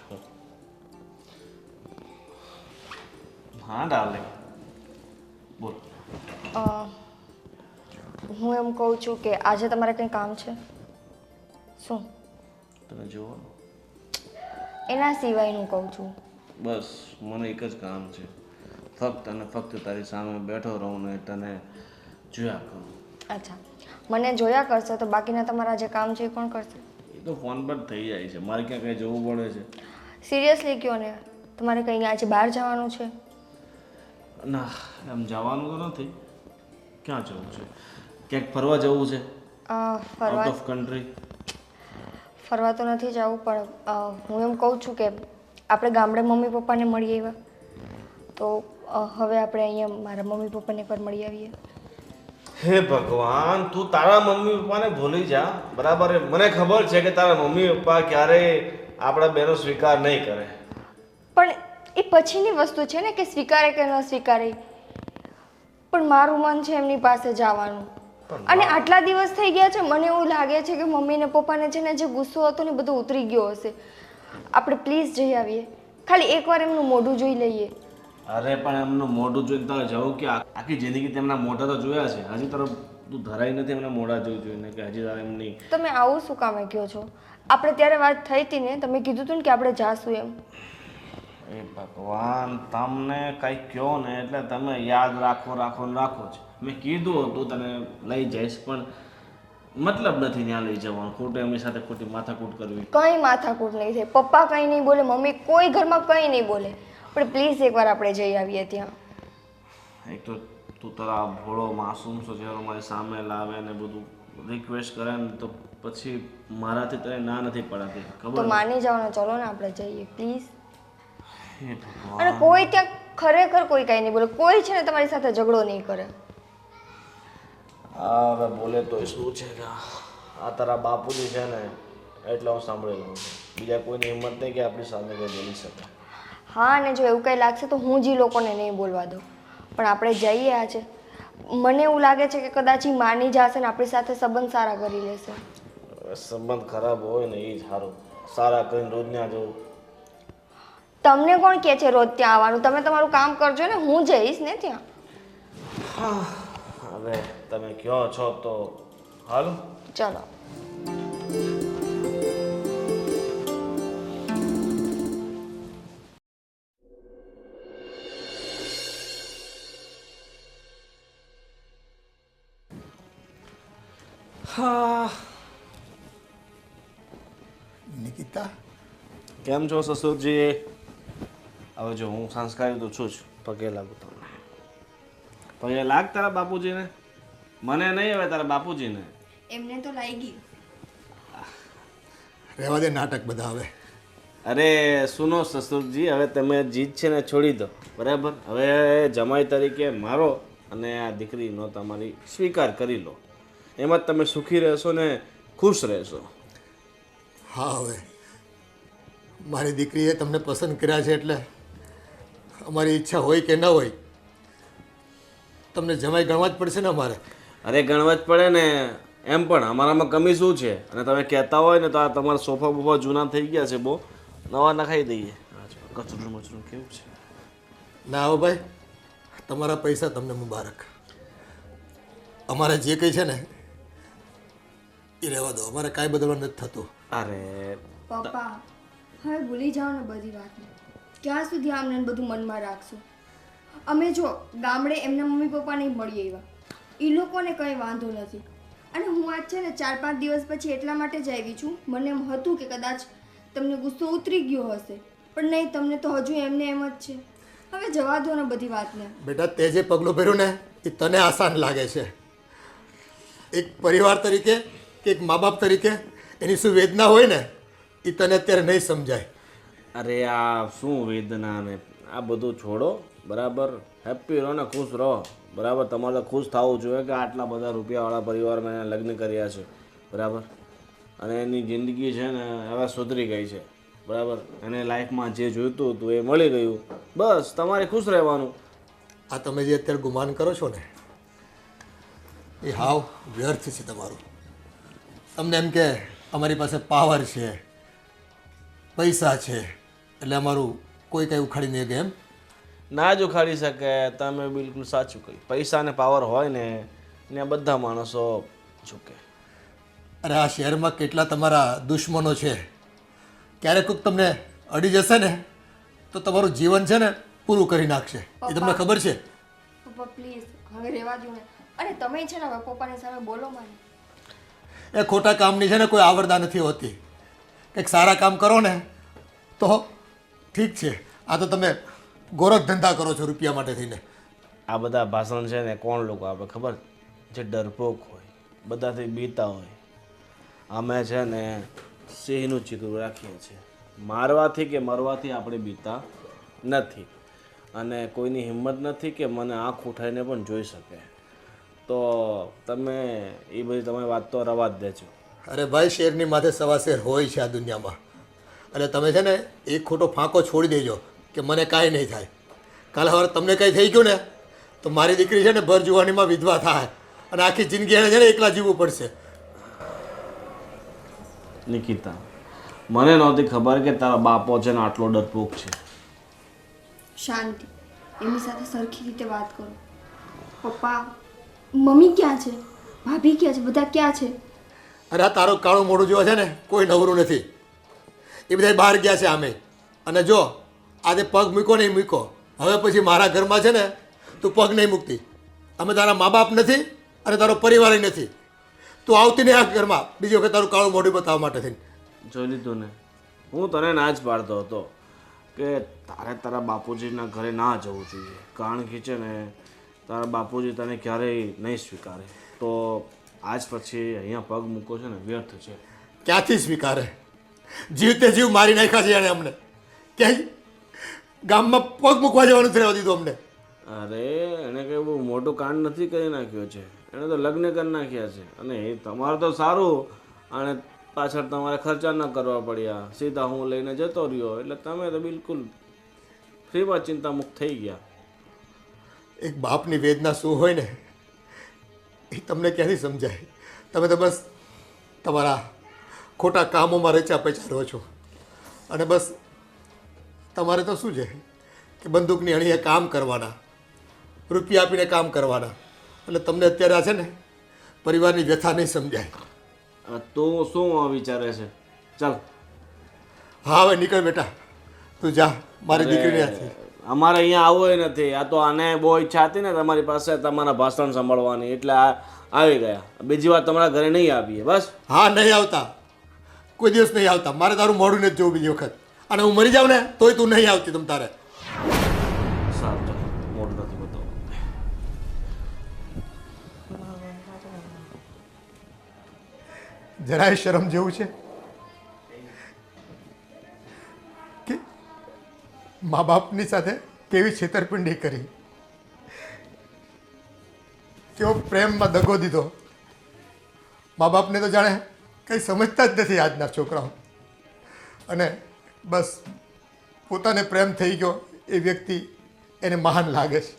હા ડાર્લિંગ, બોલ. હું એમ કહું છું કે આજે તમારે કંઈ કામ છે શું? તને જોવો એના સિવાયનું કહું છું. બસ મને એક જ કામ છે, ફક્ત અને ફક્ત તારી સામે બેઠો રહું ને તને જોયા કરું. અચ્છા, મને જોયા કરશો તો બાકીના તમારા જે કામ છે એ કોણ કરશે? એ તો ફોન પર થઈ જાય છે, મારે ક્યાં કંઈ જવું પડે છે? સિરિયસલી કહો ને, તમારે કંઈ આજે બહાર જવાનું છે? ના, એમ જવાનું તો નથી. ક્યાં જવું છે? ક્યાંક ફરવા જવું છે? આઉટ ફરવા ઓફ કન્ટ્રી? ફરવા તો નથી જવું, પણ હું એમ કહું છું કે આપણે ગામડે મમ્મી પપ્પાને મળી આવ્યા, તો હવે આપણે અહીંયા મારા મમ્મી પપ્પાને પર મળી આવીએ. હે ભગવાન, તું તારા મમ્મી પપ્પાને ભૂલી જા, બરાબર? મને ખબર છે કે તારા મમ્મી પપ્પા ક્યારેય આપણા બેનો સ્વીકાર નહીં કરે. પણ એ પછીની વસ્તુ છે ને કે સ્વીકારે કે ન સ્વીકારે, પણ મારું મન છે એમની પાસે જવાનું. અને આટલા દિવસ થઈ ગયા છે, મને એવું લાગે છે કે મમ્મી ને પપ્પાને છે ને જે ગુસ્સો હતો ને બધો ઉતરી ગયો હશે. આપણે પ્લીઝ જઈ આવીએ, ખાલી એકવાર એમનું મોઢું જોઈ લઈએ. અરે પણ એમનું મોઢું જોઈને તારે જવું કે આખી જિંદગી તેમના મોઢા તો જોયા છે, હજી તરફ તું ધરાઈ નથી એમના મોઢા જોઈને કે હજી તારે એમની. તમે આવું શું કામે કહો છો? આપણે ત્યારે વાત થઈ હતી ને, તમે કીધું હતું ને કે આપણે જાશું એમ. એ ભગવાન, તમને કંઈ કહો ને એટલે તમે યાદ રાખો ને રાખો જ. મેં કીધું હતું તને લઈ જઈશ, પણ મતલબ નથી ત્યાં લઈ જવાનું, ખોટું એમની સાથે ખોટી માથાકૂટ કરવી. કંઈ માથાકૂટ નહીં થાય, પપ્પા કંઈ નહીં બોલે, મમ્મી કોઈ ઘરમાં કંઈ નહીં બોલે, પણ પ્લીઝ એકવાર આપણે જઈ આવીએ ત્યાં. એક તો તું તારા ભોળો માસૂમ છો ચહેરો મારી સામે લાવે ને બધું રિક્વેસ્ટ કરે ને તો પછી મારાથી તને ના નથી પડાતી, તો ખબર? માની જાઓ ને, ચલો ને આપણે જઈએ પ્લીઝ. હે ભગવાન. અને કોઈ ત્યાં ખરેખર કોઈ કાંઈ નહીં બોલે, કોઈ છે ને તમારી સાથે ઝઘડો નહીં કરે. હવે બોલે તો શું છે કે આ તારા બાપુજી છે ને એટલે હું સાંભળી લઉં છું, બીજા કોઈની હિંમત નહીં કે આપણી સામે કંઈ બોલી શકે. હા, અને જો એવું કંઈ લાગશે તો હું જ ઈ લોકોને નહીં બોલવા દઉં, પણ આપણે જઈએ આજે. મને એવું લાગે છે કે કદાચ ઈ માની જશે ને આપણી સાથે સંબંધ સારા કરી લેશે. સંબંધ ખરાબ હોય ને એ જ સારું, સારા કરીને રોજ ના જવું. તમને કોણ કહે છે રોજ ત્યાં આવવાનું? તમે તમારું કામ કરજો ને, હું જઈશ ને ત્યાં. હવે તમે કહો છો તો હાલો. ચલો. હા, નિકિતા, કેમ છો સસુરજી? હવે જો હું સંસ્કારી તો છું જ, પગે લાગુ તમને. પગે લાગ તારા બાપુજીને, મને નહીં હવે તારા બાપુજીને. એમને તો લાગી. રહેવા દે નાટક બધા હવે. અરે સુનો સસુરજી, હવે તમે જીત છે ને છોડી દો, બરાબર? હવે જમાઈ તરીકે મારો અને આ દીકરીનો તમારી સ્વીકાર કરી લો, એમાં જ તમે સુખી રહેશો ને ખુશ રહેશો. હા, હવે મારી દીકરીએ તમને પસંદ કર્યા છે એટલે અમારી ઈચ્છા હોય કે ન હોય તમને જમાઈ ગણવા જ પડશે ને અમારે. અરે ગણવા જ પડે ને, એમ પણ અમારામાં કમી શું છે? અને તમે કહેતા હોય ને તો આ તમારા સોફા બોફા જૂના થઈ ગયા છે, બહુ નવા નખાઈ દઈએ. કચરું મચરું કેવું છે? ના આવો ભાઈ, તમારા પૈસા તમને મુબારક. અમારે જે કંઈ છે ને એ રહેવા દો, અમારે કાંઈ બદલવા નથી થતું. અરે પપ્પા, હવે ભૂલી જાઓ ને બધી વાતને. ક્યાં સુધી આમને બધું મનમાં રાખશું? અમે જો ગામડે એમના મમ્મી પપ્પાને મળી આવ્યા, એ લોકોને કંઈ વાંધો નથી. અને હું આજ છે ને 4-5 દિવસ પછી એટલા માટે જ આવી છું, મને એમ હતું કે કદાચ તમને ગુસ્સો ઉતરી ગયો હશે, પણ નહીં, તમને તો હજુ એમને એમ જ છે. હવે જવા દો ને બધી વાતને. બેટા, તે જે પગલું ભર્યું ને એ તને આસાન લાગે છે. એક પરિવાર તરીકે કે એક મા બાપ તરીકે એની શું વેદના હોય ને એ તને અત્યારે નહીં સમજાય. અરે આ શું વેદના ને આ બધું છોડો, બરાબર? હેપી રહો ને ખુશ રહો, બરાબર. તમારે તો ખુશ થવું જોઈએ કે આટલા બધા રૂપિયાવાળા પરિવારમાં એને લગ્ન કર્યા છે, બરાબર. અને એની જિંદગી છે ને હવે સુધરી ગઈ છે, બરાબર. એને લાઈફમાં જે જોઈતું હતું એ મળી ગયું, બસ તમારે ખુશ રહેવાનું. આ તમે જે અત્યારે ગુમાન કરો છો ને એ હાવ વ્યર્થ છે તમારું. તમને એમ કે અમારી પાસે પાવર છે, પૈસા છે, એટલે અમારું કોઈ કંઈ ઉખાડી નહીં કે એમ. ના જ ઉખાડી શકે. તમે બિલકુલ સાચું કહ્યું. પૈસા ને પાવર હોય ને એને બધા માણસો ઝૂકે. અરે આ શહેરમાં કેટલા તમારા દુશ્મનો છે. ક્યારેક કોઈક તમને અડી જશે ને તો તમારું જીવન છે ને પૂરું કરી નાખશે. એ તમને ખબર છે? પપ્પા પ્લીઝ હવે રહેવા દો ને. અને તમે છે ને હવે પપ્પાની સામે બોલો મને. એ ખોટા કામની છે ને કોઈ આવરદા નથી હોતી. કંઈક સારા કામ કરો ને તો ઠીક છે. આ તો તમે ગોરખ ધંધા કરો છો રૂપિયા માટે થઈને. આ બધા ભાષણ છે ને કોણ લોકો આપે ખબર? જે ડરપોક હોય, બધાથી બીતા હોય. અમે છે ને સિંહનું ચીકરું રાખીએ છીએ. મારવાથી કે મરવાથી આપણે બીતા નથી. અને કોઈની હિંમત નથી કે મને આંખ ઉઠાઈને પણ જોઈ શકે. તો તમે એ બધી તમે વાત તો રવા જ દેજો. અરે ભાઈ, શેરની માથે સવા શેર હોય છે આ દુનિયામાં. એટલે તમે છે ને એક ખોટો ફાંકો છોડી દેજો કે મને કાંઈ નહીં થાય. કાલે હવે તમને કંઈ થઈ ગયું ને તો મારી દીકરી છે ને ભર જુવાનીમાં વિધવા થાય અને આખી જિંદગી એને છે ને એકલા જીવવું પડશે. નિકિતા, મને નહોતી ખબર કે તારા બાપો છે ને આટલો ડરપોક છે. શાંતિ, એમની સાથે સરખી રીતે વાત કરો. પપ્પા, મમ્મી ક્યાં છે? ભાભી ક્યાં છે? બધા ક્યાં છે? અરે આ તારું કાળું મોઢું જોવા છે ને કોઈ નવરું નથી. એ બધા બહાર ગયા છે આમે. અને જો આજે પગ મૂકો નહીં મૂકો, હવે પછી મારા ઘરમાં છે ને તું પગ નહીં મૂકતી. અમે તારા મા બાપ નથી અને તારો પરિવાર નથી. તું આવતી નહીં આ ઘરમાં બીજી વખત તારું કાળું મોઢું બતાવવા માટે થઈને. જોઈ લીધું ને, હું તને ના જ પાડતો હતો કે તારે તારા બાપુજીના ઘરે ના જવું જોઈએ. કારણ કે છે ને તારા બાપુજી તને ક્યારેય નહીં સ્વીકારે. તો આજ પછી અહીંયા પગ મૂકો છે ને વ્યર્થ છે. ક્યાંથી સ્વીકારે? જીવતે જીવ મારી નાખ્યા છે એણે અમને. ક્યાંય ગામમાં પગ મૂકવા જવાનું જ રહેવા દીધું અમને. અરે એણે કંઈ બહુ મોટું કાંડ નથી કરી નાખ્યો છે. એણે તો લગ્ન કરી નાખ્યા છે. અને એ તમારું તો સારું, અને પાછળ તમારે ખર્ચા ન કરવા પડ્યા. સીધા હું લઈને જતો રહ્યો એટલે તમે તો બિલકુલ ફ્રીમાં ચિંતામુક્ત થઈ ગયા. એક બાપની વેદના શું હોય ને એ તમને ક્યાંથી સમજાય? તમે તો બસ તમારા ખોટા કામોમાં રચ્યા પચ્યા રહો છો. અને બસ તમારે તો શું છે કે બંદૂકની અણીએ કામ કરવાના, રૂપિયા આપીને કામ કરવાના. એટલે તમને અત્યારે આ છે ને પરિવારની વ્યથા નહીં સમજાય. તું શું વિચારે છે? ચાલ. હા હવે નીકળ બેટા, તું જા મારી દીકરીને હાથે. અમારે અહીંયા આવવું નથી. આ તો આને બહુ ઈચ્છા હતી ને તમારી પાસે તમારા ભાષણ સાંભળવાની, એટલે આ આવી ગયા. બીજી વાર તમારા ઘરે નહીં આવીએ બસ. હા નહીં આવતા, કોઈ દિવસ નહીં આવતા. મારે તારું મોઢું નથી જોવું બીજી વખત. અને હું મરી જાઉં ને તોય તું નહીં આવતી તમ તારે. સારું, ચાલો, મોઢું નથી બતાવું. જરાય શરમ જેવું છે કે મા બાપની સાથે કેવી છેતરપિંડી કરી, કેવો પ્રેમમાં દગો દીધો. મા બાપને તો જાણે કંઈ સમજતા જ નથી આજના છોકરાઓ. અને બસ પોતાને પ્રેમ થઈ ગયો એ વ્યક્તિ એને મહાન લાગે છે.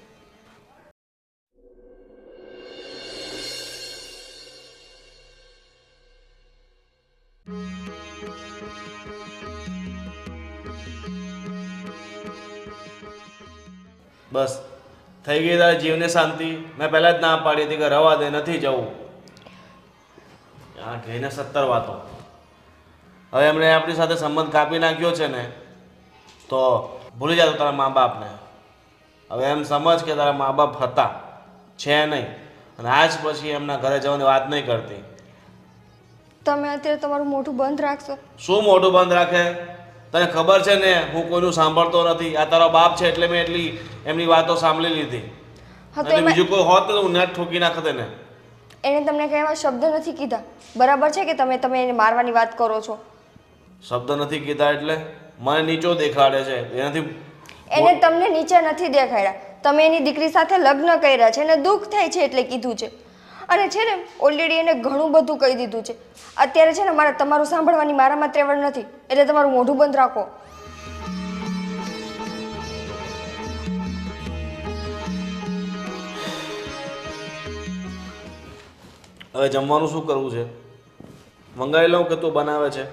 બસ થઈ ગઈ તારા જીવને શાંતિ. મેં પહેલા જ ના પાડી હતી કે રવા દે, નથી જવું. આ કહીને 17 વાતો. હવે એમણે આપણી સાથે સંબંધ કાપી નાખ્યો છે ને તો ભૂલી જાતો તારા મા બાપને. હવે એમ સમજ કે તારા મા બાપ હતા, છે નહીં, અને આજ પછી એમના ઘરે જવાની વાત નહીં કરતી. તમે અત્યારે તમારું મોઢું બંધ રાખશો? શું મોઢું બંધ રાખે? તને ખબર છે ને હું કોઈનું સાંભળતો નથી. આ તારો બાપ છે એટલે મેં એટલી એમની વાતો સાંભળી લીધી. હા તો અને બીજું કોઈ હોત તો હું નેટ ઠોકી નાખત એને. એને તમને કઈ એવા શબ્દ નથી કીધા? બરાબર છે કે તમે એને મારવાની વાત કરો છો? શબ્દ નથી કીધા એટલે મને નીચો દેખાડે છે એનાથી. એને તમને નીચે નથી દેખાડ્યા, તમે એની દીકરી સાથે લગ્ન કર્યા છે અને દુઃખ થાય છે એટલે કીધું છે. અને છે ને ઓલરેડી એને ઘણું બધું કહી દીધું છે. અત્યારે છે ને મારે તમારું સાંભળવાની મારામાં ત્રેવડ નથી, એટલે તમારું મોઢું બંધ રાખો. હવે જમવાનું શું કરવું છે? મંગાવી લઉં કે તું બનાવે છે?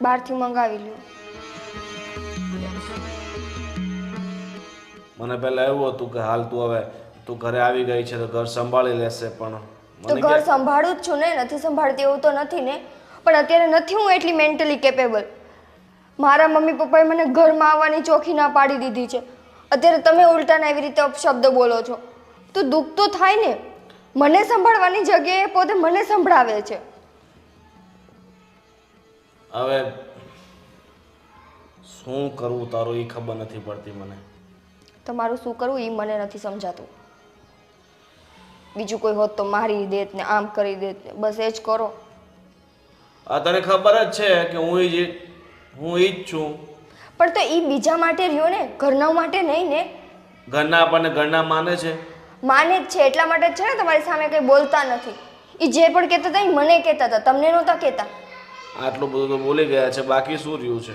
બહારથી મંગાવી લ્યો. મને પહેલાં એવું હતું કે હાલ તું ઘરે આવી ગઈ છે તો ઘર સંભાળી લેશે, પણ તો મને ઘર સંભાળું જ છું ને, નથી સંભાળતી એવું તો નથી ને, પણ અત્યારે નથી હું એટલી મેન્ટલી કેપેબલ. મારા મમ્મી પપ્પાએ મને ઘરમાં આવવાની ચોખ્ખી ના પાડી દીધી છે. અત્યારે તમે ઉલટાના એવી રીતે અપશબ્દ બોલો છો તો દુઃખ તો થાય ને. મને સંભાળવાની જગ્યાએ પોતે મને સંભળાવે છે. હવે શું કરવું તારું એ ખબર નથી પડતી મને. તમારું શું કરવું એ મને નથી સમજાતું. બીજું કોઈ હોત તો મારી દેત ને આમ કરી દેત ને, બસ એ જ કરો. આ તને ખબર જ છે કે હું ઈ જ છું. પણ તો એ બીજા માટે રહ્યો ને, ઘરના માટે નહીં ને. ઘરના આપણને ઘરના માને છે. માને જ છે, એટલા માટે જ છે ને તમારી સામે કંઈ બોલતા નથી. એ જે પણ કહેતા હતા એ મને કહેતા હતા, તમને નહોતા કહેતા. આટલું બધું તો બોલી ગયા છે, બાકી શું રહ્યું છે?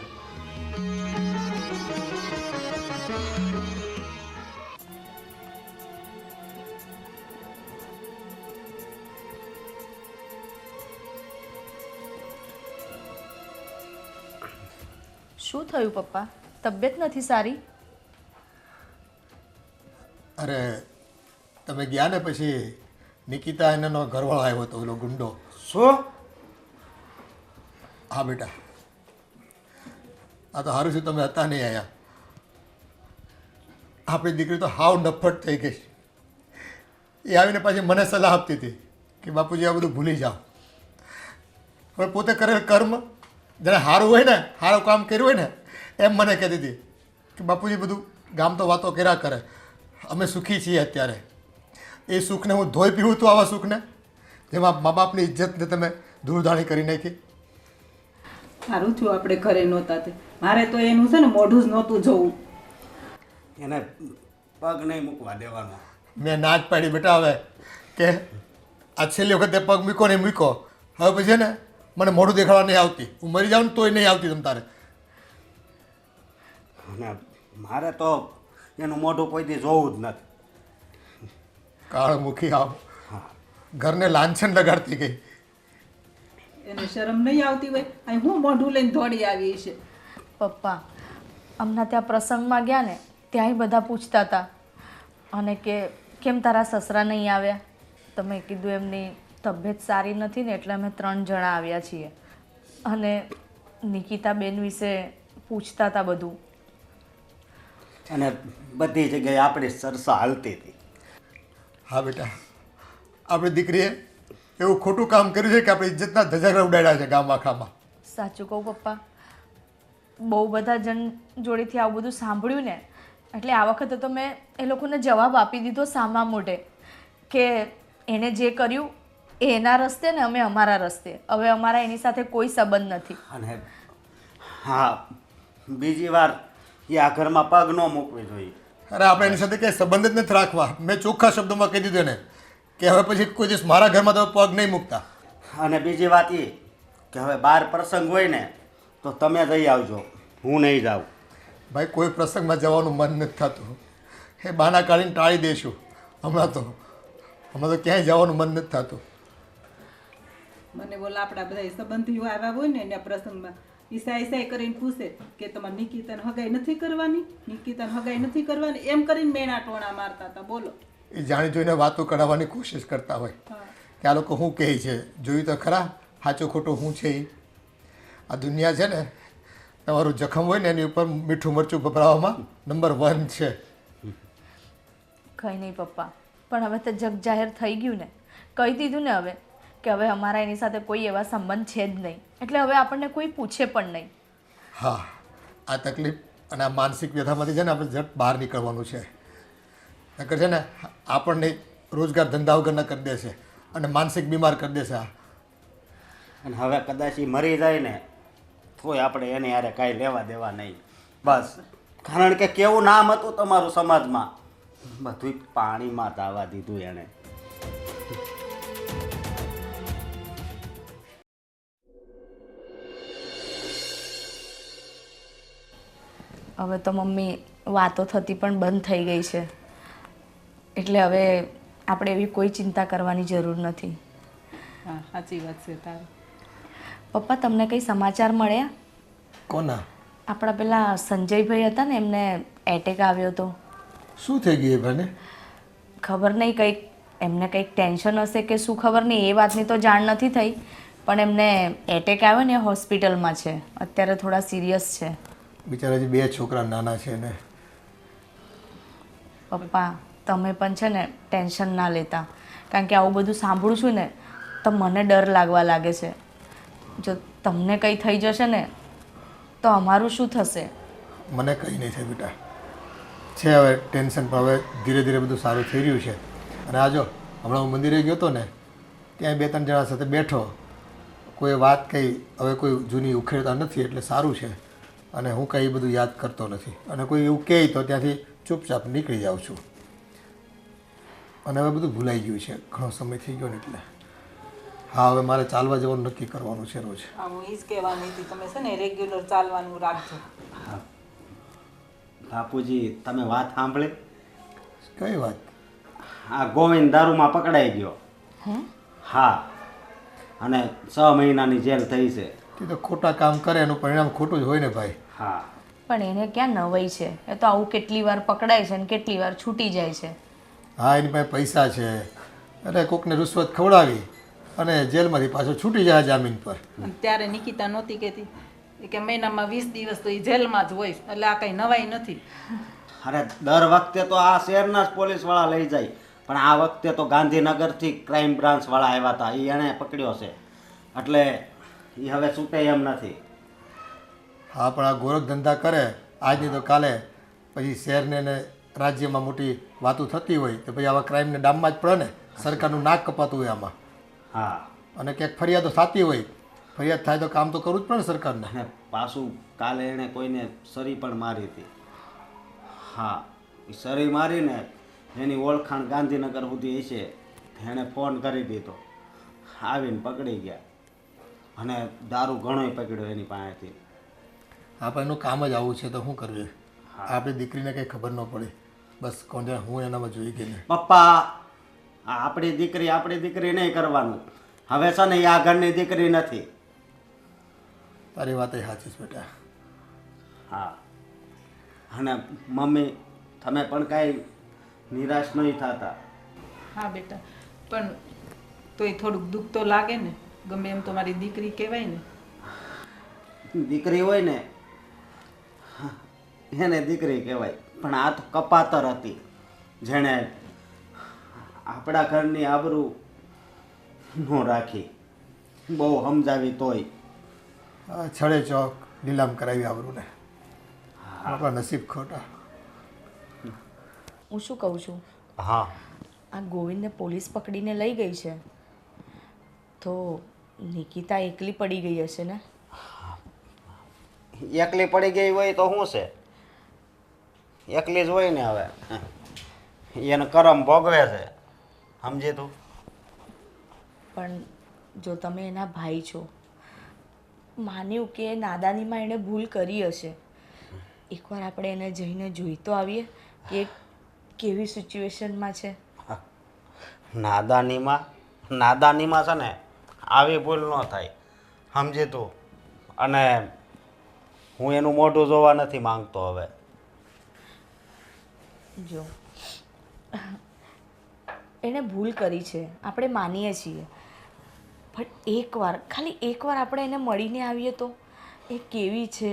શું થયું પપ્પા? તબિયત નથી સારી? અરે તમે ગયા ને પછી નિકિતા એનો ઘરવાળો આવ્યો હતો, ઓલો ગુંડો. શું? હા બેટા, આ તો સારું છે તમે હતા નહીં આવ્યા. આપણી દીકરી તો હાવ નફ્ફટ થઈ ગઈ. એ આવીને પાછી મને સલાહ આપતી હતી કે બાપુજી આ બધું ભૂલી જાઓ. હવે પોતે કરેલ કર્મ જ્યારે સારું હોય ને, સારું કામ કર્યું હોય ને, એમ મને કહેતી હતી કે બાપુજી બધું ગામ તો વાતો કર્યા કરે, અમે સુખી છીએ અત્યારે. એ સુખને હું ધોઈ પીવું હતું, આવા સુખને જેમાં મા બાપની ઇજ્જતને તમે ધૂળધાણી કરી નાખી. સારું થયું આપણે ઘરે નહોતા તે. મારે તો એનું છે ને મોઢું જ નહોતું જોવું. એને પગ નહીં મૂકવા દેવાનો. મેં ના જ પાડી બેટા હવે કે આ છેલ્લી વખતે પગ મૂકો ને મૂકો. હવે પછી ને મને મોઢું દેખાડવા નહીં આવતી. હું મરી જાઉં ને તોય નહીં આવતી તમ તારે. અને મારે તો એનું મોઢું કોઈથી જોવું જ નથી. કાળમુખી આવ ઘરને લાંછન લગાડતી ગઈ. એને શરમ નહીં આવતી હોય, અહીં હું મોઢું લઈને દોડી આવી છે. પપ્પા હમણાં ત્યાં પ્રસંગમાં ગયા ને, ત્યાંય બધા પૂછતા હતા અને કે કેમ તારા સસરા નહીં આવ્યા? તમે કીધું એમની તબિયત સારી નથી ને એટલે અમે 3 જણા આવ્યા છીએ. અને નિકિતા બેન વિશે પૂછતા હતા બધું. અને બધી જગ્યાએ આપણી ચર્ચા હાલતી હતી. હા બેટા, આપણી દીકરીએ એવું ખોટું કામ કર્યું છે કે આપણી ઇજ્જતના ધજાગરા ઉડાડ્યા છે ગામ આખામાં. સાચું કહું પપ્પા, બહુ બધા જણ જોડેથી આવું બધું સાંભળ્યું ને, એટલે આ વખતે તો મેં એ લોકોને જવાબ આપી દીધો સામા મોઢે કે એણે જે કર્યું એ એના રસ્તે ને અમે અમારા રસ્તે. હવે અમારા એની સાથે કોઈ સંબંધ નથી. અને હા, બીજી વાર એ આ ઘરમાં પગ ન મૂકવી જોઈએ. અરે આપણે એની સાથે કંઈ સંબંધ જ નથી રાખવા. મેં ચોખ્ખા શબ્દોમાં કહી દીધું એને કે હવે પછી કોઈ દિવસ મારા ઘરમાં તો પગ નહીં મૂકતા. અને બીજી વાત એ કે હવે બાર પ્રસંગ હોય ને તો તમે જઈ આવજો, હું નહીં જાઉં. ભાઈ કોઈ પ્રસંગમાં જવાનું મન નથી થતું. એ બાના કાઢીને ટાળી દઈશું. હમણાં તો ક્યાંય જવાનું મન નથી થતું. મને બોલા આપણા બધા સંબંધીઓ આવ્યા હોય ને એના પ્રસંગમાં ઈસાઈ કરીને પૂછે કે તમારે નિકિતાને હગાઈ નથી કરવાની, નિકિતાને હગાઈ નથી કરવાની, એમ કરીને મેણા ટોણા મારતા હતા. બોલો, એ જાણી જોઈને વાતો કઢાવવાની કોશિશ કરતા હોય કે આ લોકો શું કહે છે. જોયું તો ખરા સાચું ખોટું શું છે. એ આ દુનિયા છે ને, તમારું જખમ હોય ને એની ઉપર મીઠું મરચું ભભરાવામાં નંબર 1 છે. કંઈ નહીં પપ્પા, પણ હવે તો જગ જાહેર થઈ ગયું ને, કહી દીધું ને હવે કે હવે અમારા એની સાથે કોઈ એવા સંબંધ છે જ નહીં, એટલે હવે આપણને કોઈ પૂછે પણ નહીં. હા, આ તકલીફ અને આ માનસિક વ્યથામાંથી છે ને આપણે ઝટ બહાર નીકળવાનું છે. નકર છે ને આપણને રોજગાર ધંધા વગરના કરી દેશે અને માનસિક બીમાર કરી દેશે. અને હવે કદાચ એ મરી જાય ને તોય આપણે એને યારે કાંઈ લેવા દેવા નહીં. બસ, કારણ કે કેવું નામ હતું તમારું સમાજમાં બધું પાણીમાં દાવા દીધું એણે. હવે તો મમ્મી વાતો થતી પણ બંધ થઈ ગઈ છે, એટલે હવે આપણે એવી કોઈ ચિંતા કરવાની જરૂર નથી. હા સાચી વાત છે તારી. પપ્પા, તમને કંઈ સમાચાર મળ્યા? કોના? આપણા પેલા સંજયભાઈ હતા ને, એમને એટેક આવ્યો હતો. શું થઈ ગયું એ ભાઈને? ખબર નહીં, કંઈક એમને કંઈક ટેન્શન હશે કે શું ખબર નહીં, એ વાતની તો જાણ નથી થઈ, પણ એમને એટેક આવ્યો ને, એ હોસ્પિટલમાં છે અત્યારે, થોડા સિરિયસ છે. બિચારા હજી 2 છોકરા નાના છે ને. પપ્પા, તમે પણ છે ને ટેન્શન ના લેતા, કારણ કે આવું બધું સાંભળું છું ને તો મને ડર લાગવા લાગે છે. જો તમને કંઈ થઈ જશે ને તો અમારું શું થશે? મને કંઈ નહીં થાય બેટા, છે હવે ટેન્શન, પણ હવે ધીરે ધીરે બધું સારું થઈ રહ્યું છે. અને આ જો હમણાં હું મંદિરે ગયો હતો ને, ત્યાં 2-3 જણા સાથે બેઠો, કોઈ વાત કંઈ હવે કોઈ જૂની ઉખેડતા નથી, એટલે સારું છે. અને હું કંઈ બધું યાદ કરતો નથી, અને કોઈ એવું કહે તો ત્યાંથી ચૂપચાપ નીકળી જાઉં છું. અને હવે બધું ભૂલાઈ ગયું છે, ઘણો સમય થઈ ગયો ને એટલે. હા, હવે મારે ચાલવા જવાનું નક્કી કરવાનું છે રોજ. હા, હું એ જ કહેવાની હતી, તમે છે ને રેગ્યુલર ચાલવાનું રાખજો. બાપુજી, તમે વાત સાંભળી? કઈ વાત? આ ગોવિંદ દારૂમાં પકડાઈ ગયો. હા, અને 6 મહિનાની જેલ થઈ છે. તે તો ખોટા કામ કરે એનું પરિણામ ખોટું જ હોય ને ભાઈ. હા, પણ એને ક્યાં નવાઈ છે? એ તો આવું કેટલી વાર પકડાય છે ને કેટલી વાર છૂટી જાય છે. હા, એની પાસે પૈસા છે, એટલે કોકને રૂશ્વત ખવડાવી અને જેલમાંથી પાછો છૂટી જાય જામીન પર. અને ત્યારે નિકિતા નહોતી કહેતી કે મહિનામાં 20 દિવસ તો એ જેલમાં જ હોય, એટલે આ કંઈ નવાઈ નથી. અરે દર વખતે તો આ શહેરના જ પોલીસવાળા લઈ જાય, પણ આ વખતે તો ગાંધીનગરથી ક્રાઇમ બ્રાન્ચવાળા આવ્યા હતા, એ એણે પકડ્યો છે, એટલે એ હવે છૂટે એમ નથી. હા, પણ આ ગોરખ ધંધા કરે આજની તો કાલે પછી શહેરને ને રાજ્યમાં મોટી વાતો થતી હોય તો પછી આવા ક્રાઇમને ડામમાં જ પડે ને. સરકારનું નાક કપાતું હોય આમાં. હા, અને ક્યાંક ફરિયાદો થતી હોય, ફરિયાદ થાય તો કામ તો કરવું જ પડે ને સરકારને. અને પાછું કાલે એણે કોઈને સરી પણ મારી હતી. હા, એ સરી મારીને એની ઓળખાણ ગાંધીનગર સુધી હશે, એણે ફોન કરી દીધો, આવીને પકડી ગયા, અને દારૂ ઘણોય પકડ્યો એની પાસેથી. હા, પણ એનું કામ જ આવું છે તો શું કરવું? આપણી દીકરીને કંઈ ખબર ન પડે, બસ કોણ જાણે હું એનામાં જોઈ ગઈ ને. પપ્પા, આ આપણી દીકરી નહીં કરવાનું. હવે છે ને એ આ ઘરની દીકરી નથી. તારી વાત એ સાચી છે બેટા. હા, અને મમ્મી, તમે પણ કાંઈ નિરાશ નહીં થતા. હા બેટા, પણ તોય થોડુંક દુઃખ તો લાગે ને, ગમે એમ તો મારી દીકરી કહેવાય ને. દીકરી હોય ને એને દીકરી કહેવાય, પણ આ તો કપાતર હતી, જેણે આપણા ઘરની આબરૂ ન રાખી. બહુ સમજાવી તોય. છડે ચોક નીલામ કરાવી આવરું ને. આપણા નસીબ ખોટા. હું શું કહું છું, હા, આ ગોવિંદને પોલીસ પકડીને લઈ ગઈ છે તો નિકિતા એકલી પડી ગઈ હશે ને? એકલી પડી ગઈ હોય તો શું છે, એકલી જ હોય ને. હવે એને કરમ ભોગવે છે, સમજે તું? પણ જો તમે એના ભાઈ છો, માન્યું કે નાદાનીમાં એણે ભૂલ કરી હશે, એકવાર આપણે એને જઈને જોઈ તો આવીએ કે કેવી સિચ્યુએશનમાં છે. નાદાનીમાં છે ને આવી ભૂલ ન થાય, સમજે તું? અને હું એનું મોઢું જોવા નથી માંગતો હવે. જો એણે ભૂલ કરી છે, આપણે માનીએ છીએ, પણ એકવાર, ખાલી એકવાર આપણે એને મળીને આવીએ તો એ કેવી છે,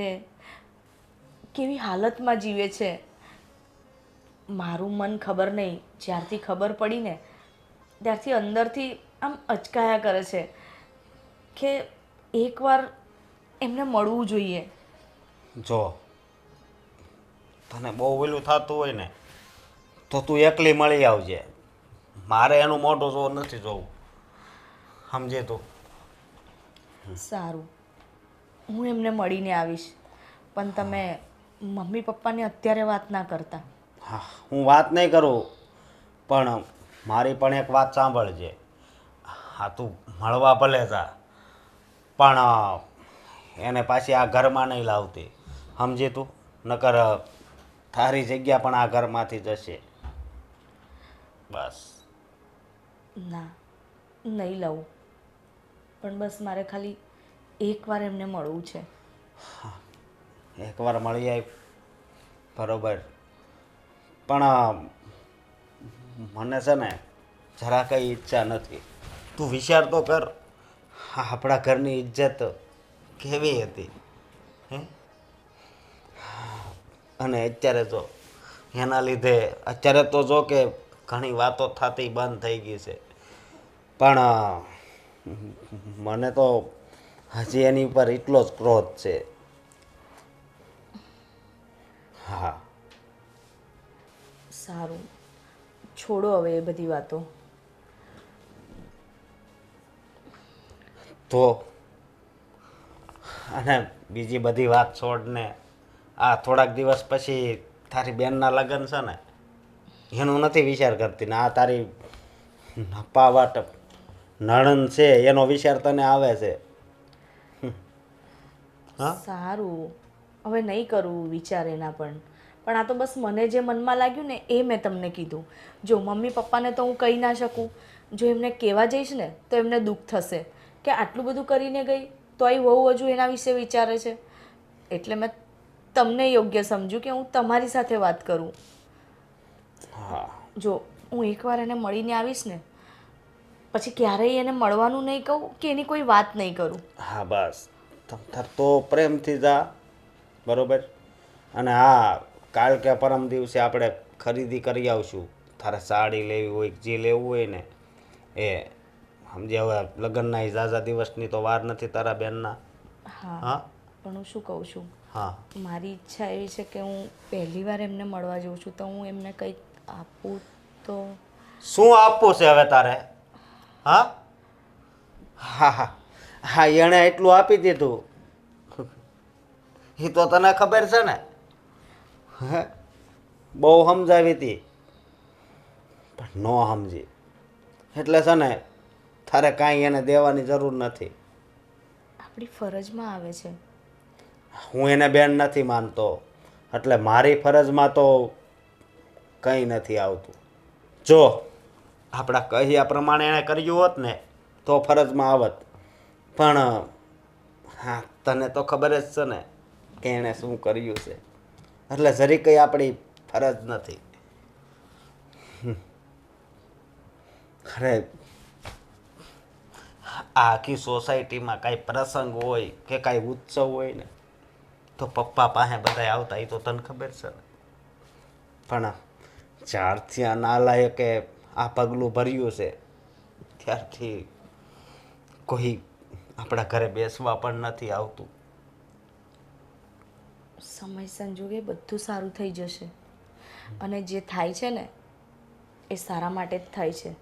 કેવી હાલતમાં જીવે છે. મારું મન ખબર નહીં, જ્યારથી ખબર પડી ને ત્યારથી અંદરથી આમ અચકાયા કરે છે કે એકવાર એમને મળવું જોઈએ. જો તને બહુ ઓલું થતું હોય ને તો તું એકલી મળી આવજે, મારે એનું મોઢું જોવું નથી જોવું, સમજે તું? સારું, હું એમને મળીને આવીશ, પણ તમે મમ્મી પપ્પાને અત્યારે વાત ના કરતા. હા, હું વાત નહીં કરું, પણ મારી પણ એક વાત સાંભળજે. હા, તું મળવા ભલે જા, પણ એને પાછી આ ઘરમાં નહીં લાવતી, સમજી તું? નકર તારી જગ્યા પણ આ ઘરમાંથી જશે. બસ. ના, નહીં લઉં. પણ બસ મારે ખાલી એકવાર એમને મળવું છે. એકવાર મળી આવી બરોબર, પણ મને છે ને જરા કંઈ ઈચ્છા નથી. તું વિચાર તો કર, આપણા ઘરની ઇજ્જત કેવી હતી, હે? અને અત્યારે જો એના લીધે અત્યારે તો જો કે ઘણી વાતો થતી બંધ થઈ ગઈ છે, પણ મને તો હજી એની ઉપર એટલો જ ક્રોધ છે. હા. સારું, છોડો હવે એ બધી વાતો. તો અને બીજી બધી વાત છોડને, આ થોડાક દિવસ પછી તારી બેનના લગ્ન છે ને, એનું નથી વિચાર કરતી ને આ તારી નપાવટ નણંદ છે એનો વિચાર તને આવે છે. હા, સારું, હવે નહીં કરું વિચાર એના પણ આ તો બસ મને જે મનમાં લાગ્યું ને એ મેં તમને કીધું. જો મમ્મી પપ્પાને તો હું કહી ના શકું, જો એમને કહેવા જઈશ ને તો એમને દુઃખ થશે કે આટલું બધું કરીને ગઈ તોય વહુ હજુ એના વિશે વિચારે છે. એટલે મેં તમને યોગ્ય સમજ્યું કે હું તમારી સાથે વાત કરું. હા, જો હું એકવાર એને મળીને આવીશ ને પછી ક્યારેય એને મળવાનું નહીં કહું કે એની કોઈ વાત નહીં કરું. હા, બસ તમ તો પ્રેમથી જા, બરોબર? અને હા, કાલ કે પરમ દિવસે આપણે ખરીદી કરી આવશું. તારે સાડી લેવી હોય જે લેવું હોય ને એ સમજે. હવે લગ્નના ઝાઝા દિવસની તો વાર નથી તારા બેનના. હા, હા, પણ હું શું કહું છું, હા, મારી ઈચ્છા એવી છે કે હું પહેલી વાર એમને મળવા જાઉં છું તો હું એમને કંઈક આપું તો. શું આપવું છે હવે તારે? હા, હા, હા, હા, એણે એટલું આપી દીધું એ તો તને ખબર છે ને. હે, બહુ સમજાવી હતી પણ ન સમજી, એટલે છે ને તારે કાંઈ એને દેવાની જરૂર નથી. આપણી ફરજમાં આવે છે. હું એને બેન નથી માનતો, એટલે મારી ફરજમાં તો કંઈ નથી આવતું. જો આપણા કહ્યા પ્રમાણે એણે કર્યું હોત ને તો ફરજમાં આવત, પણ હા, તને તો ખબર જ છે ને કે એણે શું કર્યું છે, એટલે જરી કંઈ આપણી ફરજ નથી. અરે આ આખી સોસાયટીમાં કાંઈ પ્રસંગ હોય કે કાંઈ ઉત્સવ હોય ને તો પપ્પા પાસે બધા આવતા, એ તો તને ખબર છે ને. પણ જ્યારથી આ નાલાયકે આ પગલું ભર્યું છે ત્યારથી કોઈ આપણા ઘરે બેસવા પણ નથી આવતું. સમય સંજોગે બધું સારું થઈ જશે અને જે થાય છે ને એ સારા માટે જ થાય છે.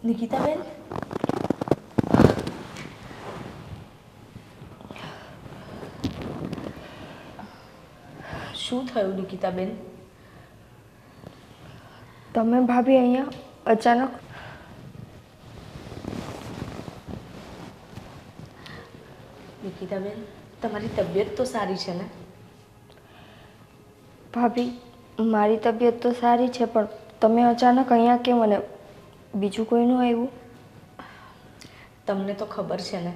નિકિતાબેન, શું થયું નિકિતાબેન? તમે ભાભી અહીંયા અચાનક? નિકિતાબેન, તમારી તબિયત તો સારી છે ને? ભાભી, મારી તબિયત તો સારી છે, પણ તમે અચાનક અહીંયા કેમ? મને બીજું કોઈનું આવ્યું? તમને તો ખબર છે ને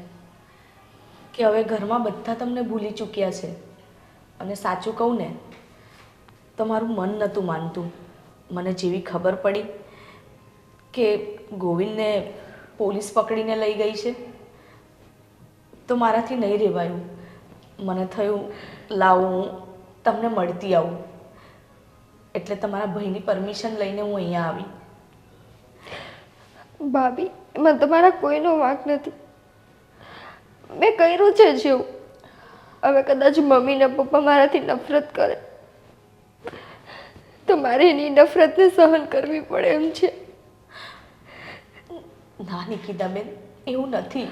કે હવે ઘરમાં બધા તમને ભૂલી ચૂક્યા છે. અને સાચું કહું ને તો મારું મન નહોતું માનતું. મને જેવી ખબર પડી કે ગોવિંદને પોલીસ પકડીને લઈ ગઈ છે તો મારાથી નહીં રહેવાયું. મને થયું લાવું હું તમને મળતી આવું, એટલે તમારા ભાઈની પરમિશન લઈને હું અહીંયા આવી. ભાભી, એમાં તમારા કોઈનો વાંક નથી. મેં કર્યું છે જેવું. હવે કદાચ મમ્મી ને પપ્પા મારાથી નફરત કરે તો મારે એની નફરતને સહન કરવી પડે એમ છે. ના નિકિતાબેન, એવું નથી.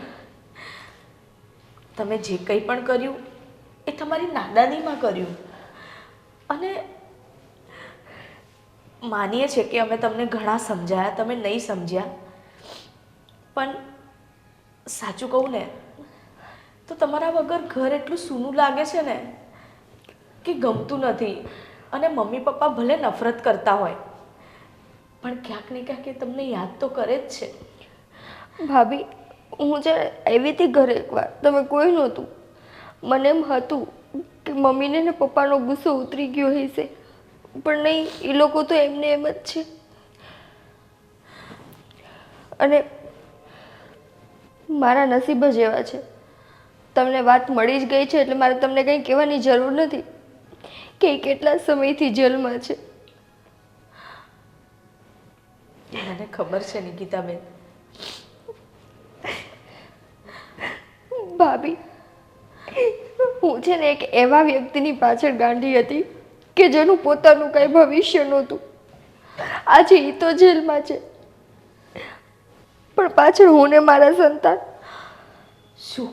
તમે જે કંઈ પણ કર્યું એ તમારી નાદાનીમાં કર્યું. અને માનીએ છીએ કે અમે તમને ઘણા સમજાયા, તમે નહીં સમજ્યા. પણ સાચું કહું ને તો તમારા વગર ઘર એટલું સૂનું લાગે છે ને કે ગમતું નથી. અને મમ્મી પપ્પા ભલે નફરત કરતા હોય પણ ક્યાંક ને ક્યાંક એ તમને યાદ તો કરે જ છે. ભાભી, હું જ્યારે આવી હતી ઘરે એકવાર, તમે કોઈ નહોતું. મને એમ હતું કે મમ્મીને ને પપ્પાનો ગુસ્સો ઉતરી ગયો હશે, પણ નહીં, એ લોકો તો એમને એમ જ છે. અને મારા નસીબ જ એવા છે. તમને વાત મળી જ ગઈ છે એટલે મારે તમને કંઈ કહેવાની જરૂર નથી કે એ કેટલા સમયથી જેલમાં છે. મને ખબર છે નિકિતાબેન. ભાભી, હું છે ને એક એવા વ્યક્તિની પાછળ ગાંડી હતી કે જેનું પોતાનું કંઈ ભવિષ્ય નહોતું. આજે એ તો જેલમાં છે, પણ પાછળ હું ને મારા સંતાન. શું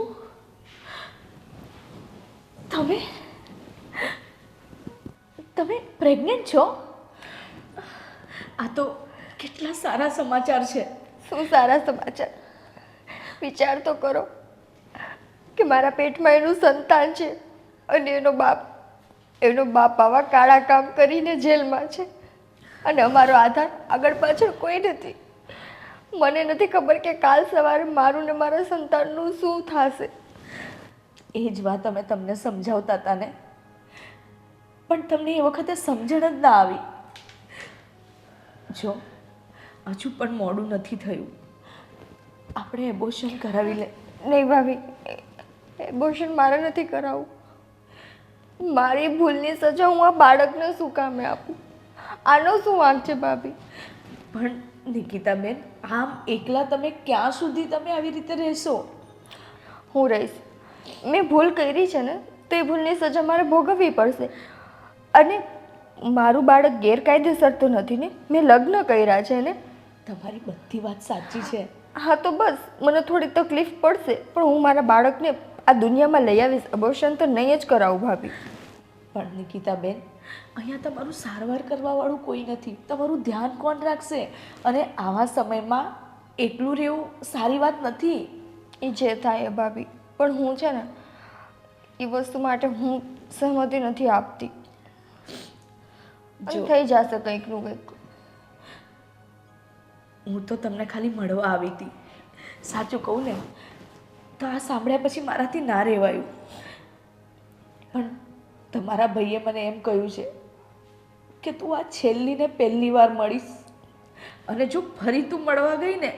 તમે તમે પ્રેગ્નેન્ટ છો? આ તો કેટલા સારા સમાચાર છે. શું સારા સમાચાર! વિચાર તો કરો કે મારા પેટમાં એનું સંતાન છે અને એનો બાપ આવા કાળા કામ કરીને જેલમાં છે અને અમારો આધાર આગળ પાછળ કોઈ નથી. મને નથી ખબર કે કાલ સવારે મારું ને મારા સંતાનનું શું થશે. એ જ વાત અમે તમને સમજાવતા હતા ને, પણ તમને એ વખતે સમજણ જ ના આવી. જો હજુ પણ મોડું નથી થયું, આપણે એબોર્શન કરાવી લે. નહીં ભાભી, એબોર્શન મારે નથી કરાવવું. મારી ભૂલની સજા હું આ બાળકને શું કામે આપું? આનો શું વાંક છે ભાભી? પણ નિકિતાબેન, આમ એકલા તમે ક્યાં સુધી તમે આવી રીતે રહેશો? હું રહીશ. મેં ભૂલ કરી છે ને તો એ ભૂલની સજા મારે ભોગવવી પડશે. અને મારું બાળક ગેરકાયદેસર તો નથી ને? મેં લગ્ન કર્યા છે ને? તમારી બધી વાત સાચી છે. હા તો બસ, મને થોડી તકલીફ પડશે પણ હું મારા બાળકને આ દુનિયામાં લઈ આવીશ. અબોર્શન તો નહીં જ કરાવું ભાભી. પણ નિકિતાબેન, અહીંયા તમારું સારવાર કરવાવાળું કોઈ નથી. તમારું ધ્યાન કોણ રાખશે? અને આવા સમયમાં એકલું રહેવું સારી વાત નથી. એ જે થાય એ ભાભી, પણ હું છે ને એ વસ્તુ માટે હું સહમતિ નથી આપતી. જો થઈ જશે કંઈકનું કંઈક. હું તો તમને ખાલી મળવા આવી હતી. સાચું કહું ને તો આ સાંભળ્યા પછી મારાથી ના રહેવાયું. પણ તમારા ભાઈએ મને એમ કહ્યું છે કે તું આ છેલ્લી ને પહેલી વાર મળીશ, અને જો ફરી તું મળવા ગઈ ને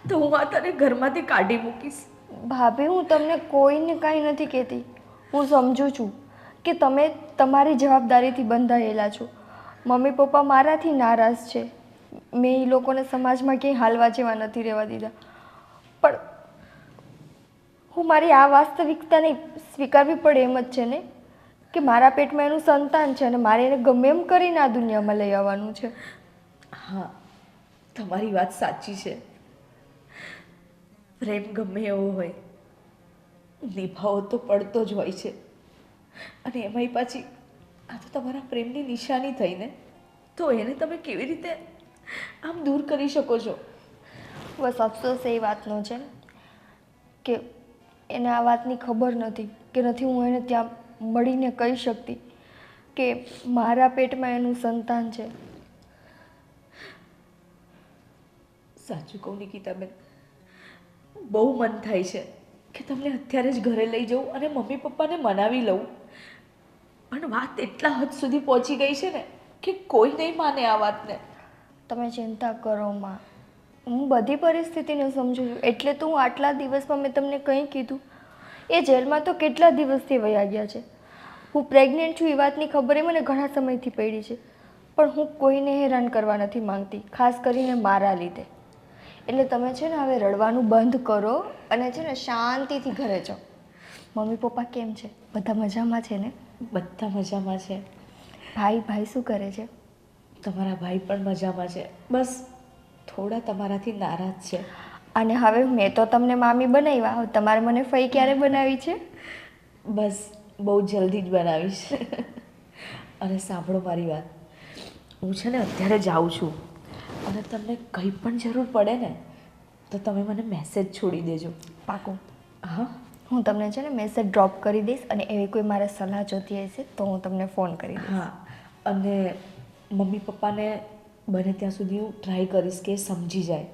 તો હું આ તને ઘરમાંથી કાઢી મૂકીશ. ભાભી, હું તમને કોઈને કાંઈ નથી કહેતી. હું સમજુ છું કે તમે તમારી જવાબદારીથી બંધાયેલા છો. મમ્મી પપ્પા મારાથી નારાજ છે. મેં એ લોકોને સમાજમાં ક્યાંય હાલવા જેવા નથી રહેવા દીધા. પણ હું મારી આ વાસ્તવિકતાને સ્વીકારવી પડે એમ જ છે ને કે મારા પેટમાં એનું સંતાન છે અને મારે એને ગમે એમ કરીને આ દુનિયામાં લઈ આવવાનું છે. હા, તમારી વાત સાચી છે. પ્રેમ ગમે એવો હોય, નિભાવો તો પડતો જ હોય છે. અને એમાંય પાછી આ તો તમારા પ્રેમની નિશાની થઈને, તો એને તમે કેવી રીતે આમ દૂર કરી શકો છો? બસ અફસોસ એ વાતનો છે કે એને આ વાતની ખબર નથી કે નથી હું એને ત્યાં મળીને કહી શકતી કે મારા પેટમાં એનું સંતાન છે. સાચું કહું નિકિતાબેન, બહુ મન થાય છે કે તમને અત્યારે જ ઘરે લઈ જાઉં અને મમ્મી પપ્પાને મનાવી લઉં. પણ વાત એટલા હદ સુધી પહોંચી ગઈ છે ને કે કોઈ નહીં માને આ વાતને. તમે ચિંતા કરો માં, હું બધી પરિસ્થિતિને સમજું છું. એટલે તો હું આટલા દિવસમાં મેં તમને કંઈ કીધું. એ જેલમાં તો કેટલા દિવસથી વયા ગયા છે. હું પ્રેગ્નેન્ટ છું એ વાતની ખબર એ મને ઘણા સમયથી પડી છે, પણ હું કોઈને હેરાન કરવા નથી માંગતી, ખાસ કરીને મારા લીધે. એટલે તમે છે ને હવે રડવાનું બંધ કરો અને છે ને શાંતિથી ઘરે જાઓ. મમ્મી પપ્પા કેમ છે? બધા મજામાં છે ને? બધા મજામાં છે. ભાઈ શું કરે છે? તમારા ભાઈ પણ મજામાં છે. બસ થોડા તમારાથી નારાજ છે. અને હવે મેં તો તમને મામી બનાવ્યા, હવે તમારે મને ફઈ ક્યારે બનાવી છે? બસ બહુ જલ્દી જ બનાવીશ. અને સાંભળો મારી વાત, હું છે ને અત્યારે જાઉં છું, અને તમને કંઈ પણ જરૂર પડે ને તો તમે મને મેસેજ છોડી દેજો. પાકું. હા, હું તમને છે ને મેસેજ ડ્રોપ કરી દઈશ, અને એવી કોઈ મારે સલાહ જોતી હશે તો હું તમને ફોન કરી દઈશ. હા. અને મમ્મી પપ્પાને બને ત્યાં સુધી હું ટ્રાય કરીશ કે એ સમજી જાય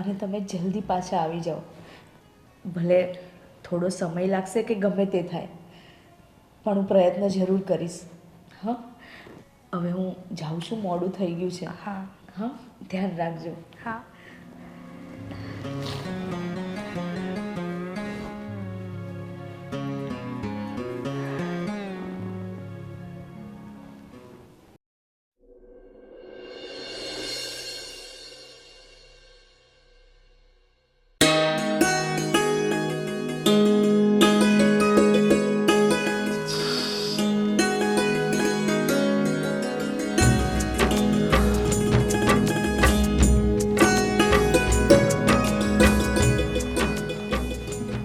અને તમે જલ્દી પાછા આવી જાઓ. ભલે થોડો સમય લાગશે કે ગમે તે થાય, પણ હું પ્રયત્ન જરૂર કરીશ. હા, હવે હું જાઉં છું, મોડું થઈ ગયું છે. હા. હા, ધ્યાન રાખજો. હા.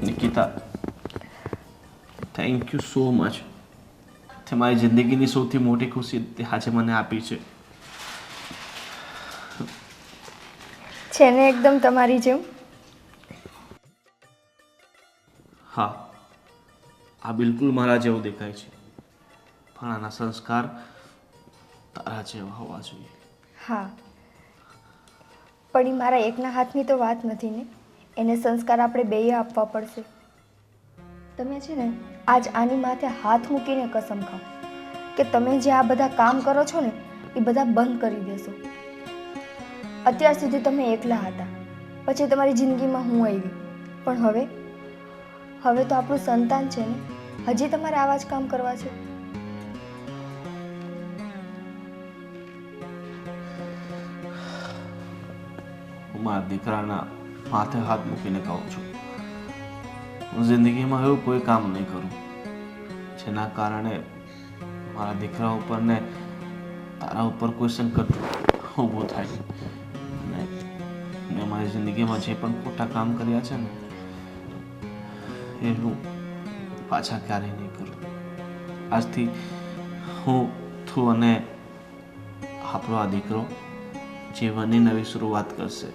Nikita, thank you so much. તે મારી જિંદગીની સૌથી મોટી ખુશી તે આજે મને આપી છે. છે ને એકદમ તમારી જેમ. હા, આ બિલકુલ મારા જેવું દેખાય છે, પણ આના સંસ્કાર તારા જેવા હોવા જોઈએ. હા, પણ એ મારા એકના હાથની તો વાત નથી ને, એને સંસ્કાર આપણે બેય આપવા પડશે. તમે છે ને આજ આની માથે હાથ મૂકીને કસમ ખાઓ કે તમે જે આ બધા કામ કરો છો ને એ બધા બંધ કરી દેશો. અત્યાર સુધી તમે એકલા હતા, પછી તમારી જિંદગીમાં હું આવી, પણ હવે તો આપણું સંતાન છે ને, હજી તમારે આવા જ કામ કરવા છે? હું મારા દીકરાના માથે હાથ મૂકીને કહું છું, હું જિંદગીમાં એવું કોઈ કામ નહીં કરું જેના કારણે મારા દીકરા ઉપર ને તારા ઉપર કોઈ સંકટ ઊભું થાય. અને મેં મારી જિંદગીમાં જે પણ ખોટા કામ કર્યા છે ને એ હું પાછા ક્યારેય નહીં કરું. આજથી તું અને આપણો આ દીકરો જીવનની નવી શરૂઆત કરશે.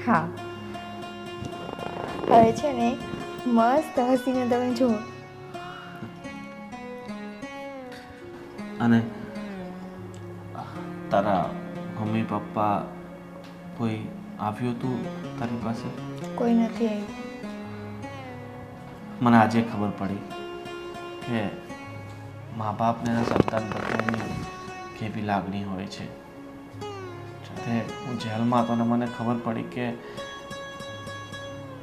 હા, હવે છે ને મસ્ત હસીને તમે જુઓ. અને તારા મમ્મી પપ્પા કોઈ આવ્યું હતું તારી પાસે? કોઈ નથી આવ્યું. મને આજે ખબર પડી કે મા બાપને એના સંતાન પ્રત્યેની કેવી લાગણી હોય છે. જ્યારે હું જેલમાં હતો ને મને ખબર પડી કે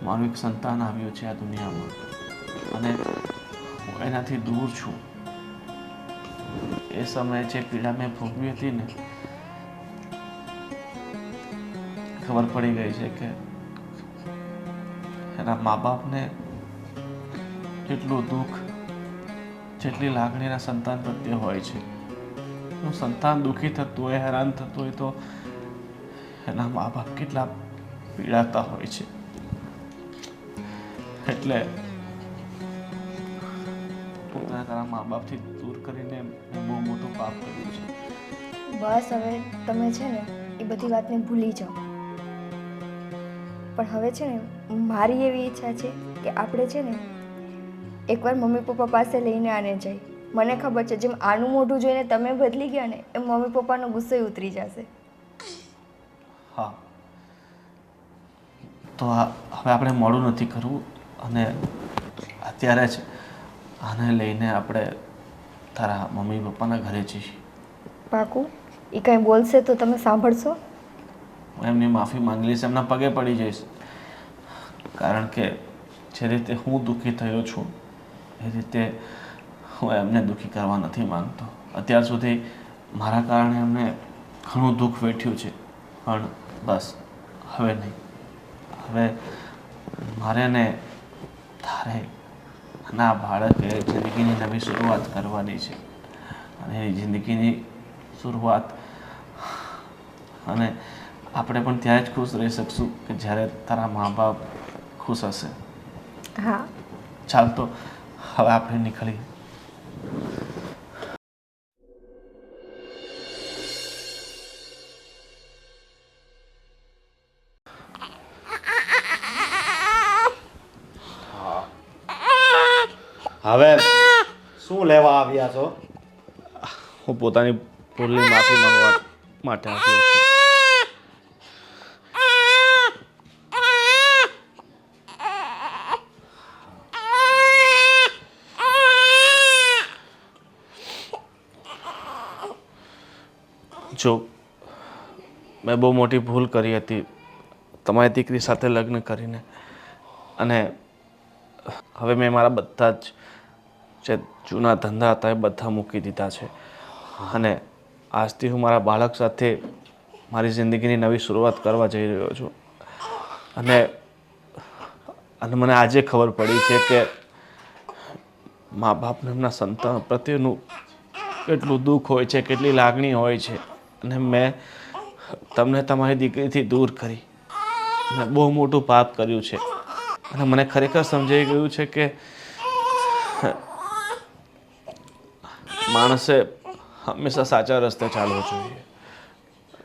મારું એક સંતાન આવ્યું છે આ દુનિયામાં અને હું એનાથી દૂર છું. એ સમયે જે પીડા મેં ભોગવી હતી ને, ખબર પડી ગઈ છે કે એના મા બાપને જેટલું દુઃખ, જેટલી લાગણી એના સંતાન પ્રત્યે હોય છે. એનું સંતાન દુઃખી થતું હોય, હેરાન થતું હોય તો એના મા બાપ કેટલા પીડાતા હોય છે. એટલે પોતાના તારા મા બાપથી દૂર કરીને બહુ મોટું પાપ કર્યું છે. બસ હવે તમે છે ને એ બધી વાતને ભૂલી જાઓ. પણ હવે છે ને મારી એવી ઈચ્છા છે કે આપણે છે ને એકવાર મમ્મી પપ્પા પાસે લઈને આને જાય. મને ખબર છે જેમ આનું મોઢું જોઈને તમે બદલી ગયા ને એમ મમ્મી પપ્પાનો ગુસ્સો ઉતરી જશે. હા, તો હવે આપણે મોડું નથી કરવું અને અત્યારે જ આને લઈને આપણે તારા મમ્મી પપ્પાના ઘરે જઈએ. પાકું? એ કંઈ બોલશે તો તમે સાંભળશો? હું એમની માફી માંગી લઈશ, એમના પગે પડી જઈશ. કારણ કે જે રીતે હું દુઃખી થયો છું એ રીતે હું એમને દુઃખી કરવા નથી માંગતો. અત્યાર સુધી મારા કારણે એમને ઘણું દુઃખ વેઠ્યું છે, પણ બસ હવે નહીં. હવે મારે ને તારે અને આ બાળકે જિંદગીની નવી શરૂઆત કરવાની છે અને એ જિંદગીની શરૂઆત અને આપણે પણ ત્યારે જ ખુશ રહી શકશું કે જ્યારે તારા મા બાપ ખુશ હશે. હા. ચાલ તો હવે આપણે નીકળીએ. હવે શું લેવા આવ્યા છો? હું પોતાની ભૂલની માફી માંગવા માટે આવ્યો છું. જો મેં બહુ મોટી ભૂલ કરી હતી તમારી દીકરી સાથે લગ્ન કરીને, અને હવે મેં મારા બધા જ જે જૂના ધંધા હતા એ બધા મૂકી દીધા છે, અને આજથી હું મારા બાળક સાથે મારી જિંદગીની નવી શરૂઆત કરવા જઈ રહ્યો છું. અને મને આજે ખબર પડી છે કે મા બાપને એમના સંતાન પ્રત્યેનું કેટલું દુઃખ હોય છે, કેટલી લાગણી હોય છે. અને મેં તમને તમારી દીકરીથી દૂર કરી, મેં બહુ મોટું પાપ કર્યું છે. અને મને ખરેખર સમજાઈ ગયું છે કે માણસે હંમેશા સાચા રસ્તે ચાલવું જોઈએ.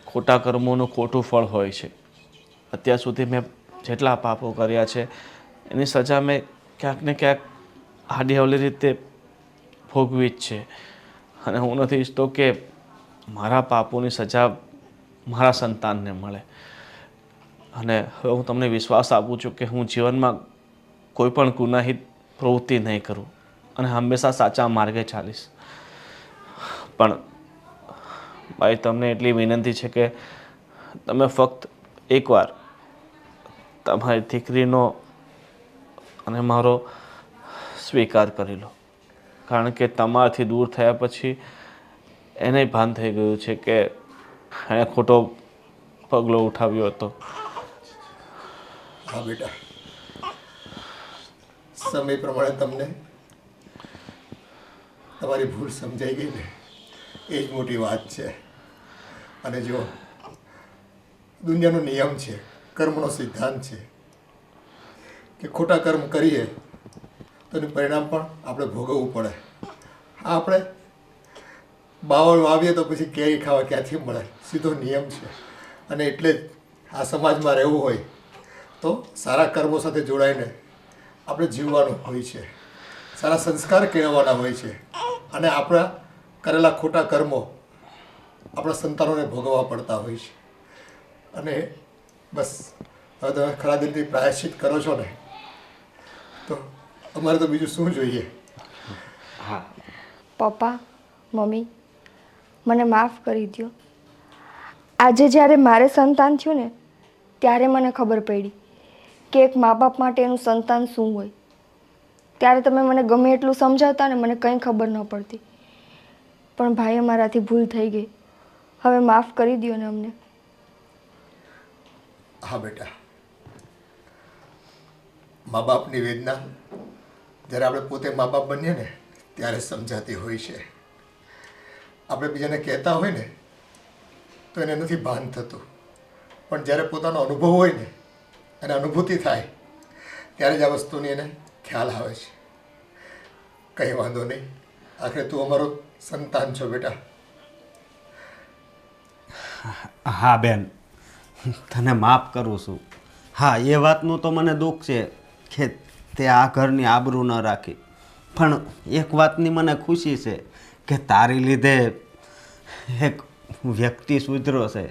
ખોટા કર્મોનું ખોટું ફળ હોય છે. અત્યાર સુધી મેં જેટલા પાપો કર્યા છે એની સજા મેં ક્યાંક ને ક્યાંક આડી અવળી રીતે ભોગવી જ છે. અને હું નથી ઈચ્છતો કે મારા પાપોની સજા મારા સંતાનને મળે. અને હવે હું તમને વિશ્વાસ આપું છું કે હું જીવનમાં કોઈ પણ ગુનાહિત પ્રવૃત્તિ નહીં કરું અને હંમેશા સાચા માર્ગે ચાલીશ. પણ ભાઈ, તમને એટલી વિનંતી છે કે તમે ફક્ત એકવાર તમારી દીકરીનો અને મારો સ્વીકાર કરી લો. કારણ કે તમારાથી દૂર થયા પછી એને ભાન થઈ ગયું છે કે એણે ખોટો પગલો ઉઠાવ્યો હતો. હા બેટા, સમય પ્રમાણે તમને તમારી ભૂલ સમજાઈ ગઈ ને એ જ મોટી વાત છે. અને જો દુનિયાનો નિયમ છે, કર્મનો સિદ્ધાંત છે કે ખોટા કર્મ કરીએ તો એનું પરિણામ પણ આપણે ભોગવવું પડે. આપણે બાવળ વાવીએ તો પછી કેરી ખાવા ક્યાંથી મળે, સીધો નિયમ છે. અને એટલે જ આ સમાજમાં રહેવું હોય તો સારા કર્મો સાથે જોડાઈને આપણે જીવવાનું હોય છે, સારા સંસ્કાર કેળવવાના હોય છે. અને આપણા કરેલા ખોટા કર્મો આપણા સંતાનોને ભોગવવા પડતા હોય છે. અને બસ હવે તમે ખરા દિલથી પ્રાયશ્ચિત કરો છો ને, તો અમારે તો બીજું શું જોઈએ. હા પપ્પા, મમ્મી, મને માફ કરી દો. આજે જ્યારે મારે સંતાન થયું ને ત્યારે મને ખબર પડી કે એક મા બાપ માટે એનું સંતાન શું હોય. ત્યારે તમે મને ગમે એટલું સમજાવતા ને મને કંઈ ખબર ન પડતી. પણ ભાઈ, અમારાથી ભૂલ થઈ ગઈ. હવે માફ કરી દો ને અમને. હા બેટા, મા બાપની વેદના જ્યારે આપણે પોતે મા બાપ બનીએ ને ત્યારે સમજાતી હોય છે. આપણે બીજાને કહેતા હોય ને તો એને નથી ભાન થતું, પણ જ્યારે પોતાનો અનુભવ હોય ને અને અનુભૂતિ થાય ત્યારે જ આ વસ્તુની એને ખ્યાલ આવે છે. કંઈ વાંધો નહીં, આખરે તું અમારો સંતાન છો બેટા. હા બેન, તને માફ કરું છું. હા, એ વાતનું તો મને દુઃખ છે કે તે આ ઘરની આબરૂ ન રાખી. પણ એક વાતની મને ખુશી છે કે તારી લીધે એક વ્યક્તિ સુધર્યો છે.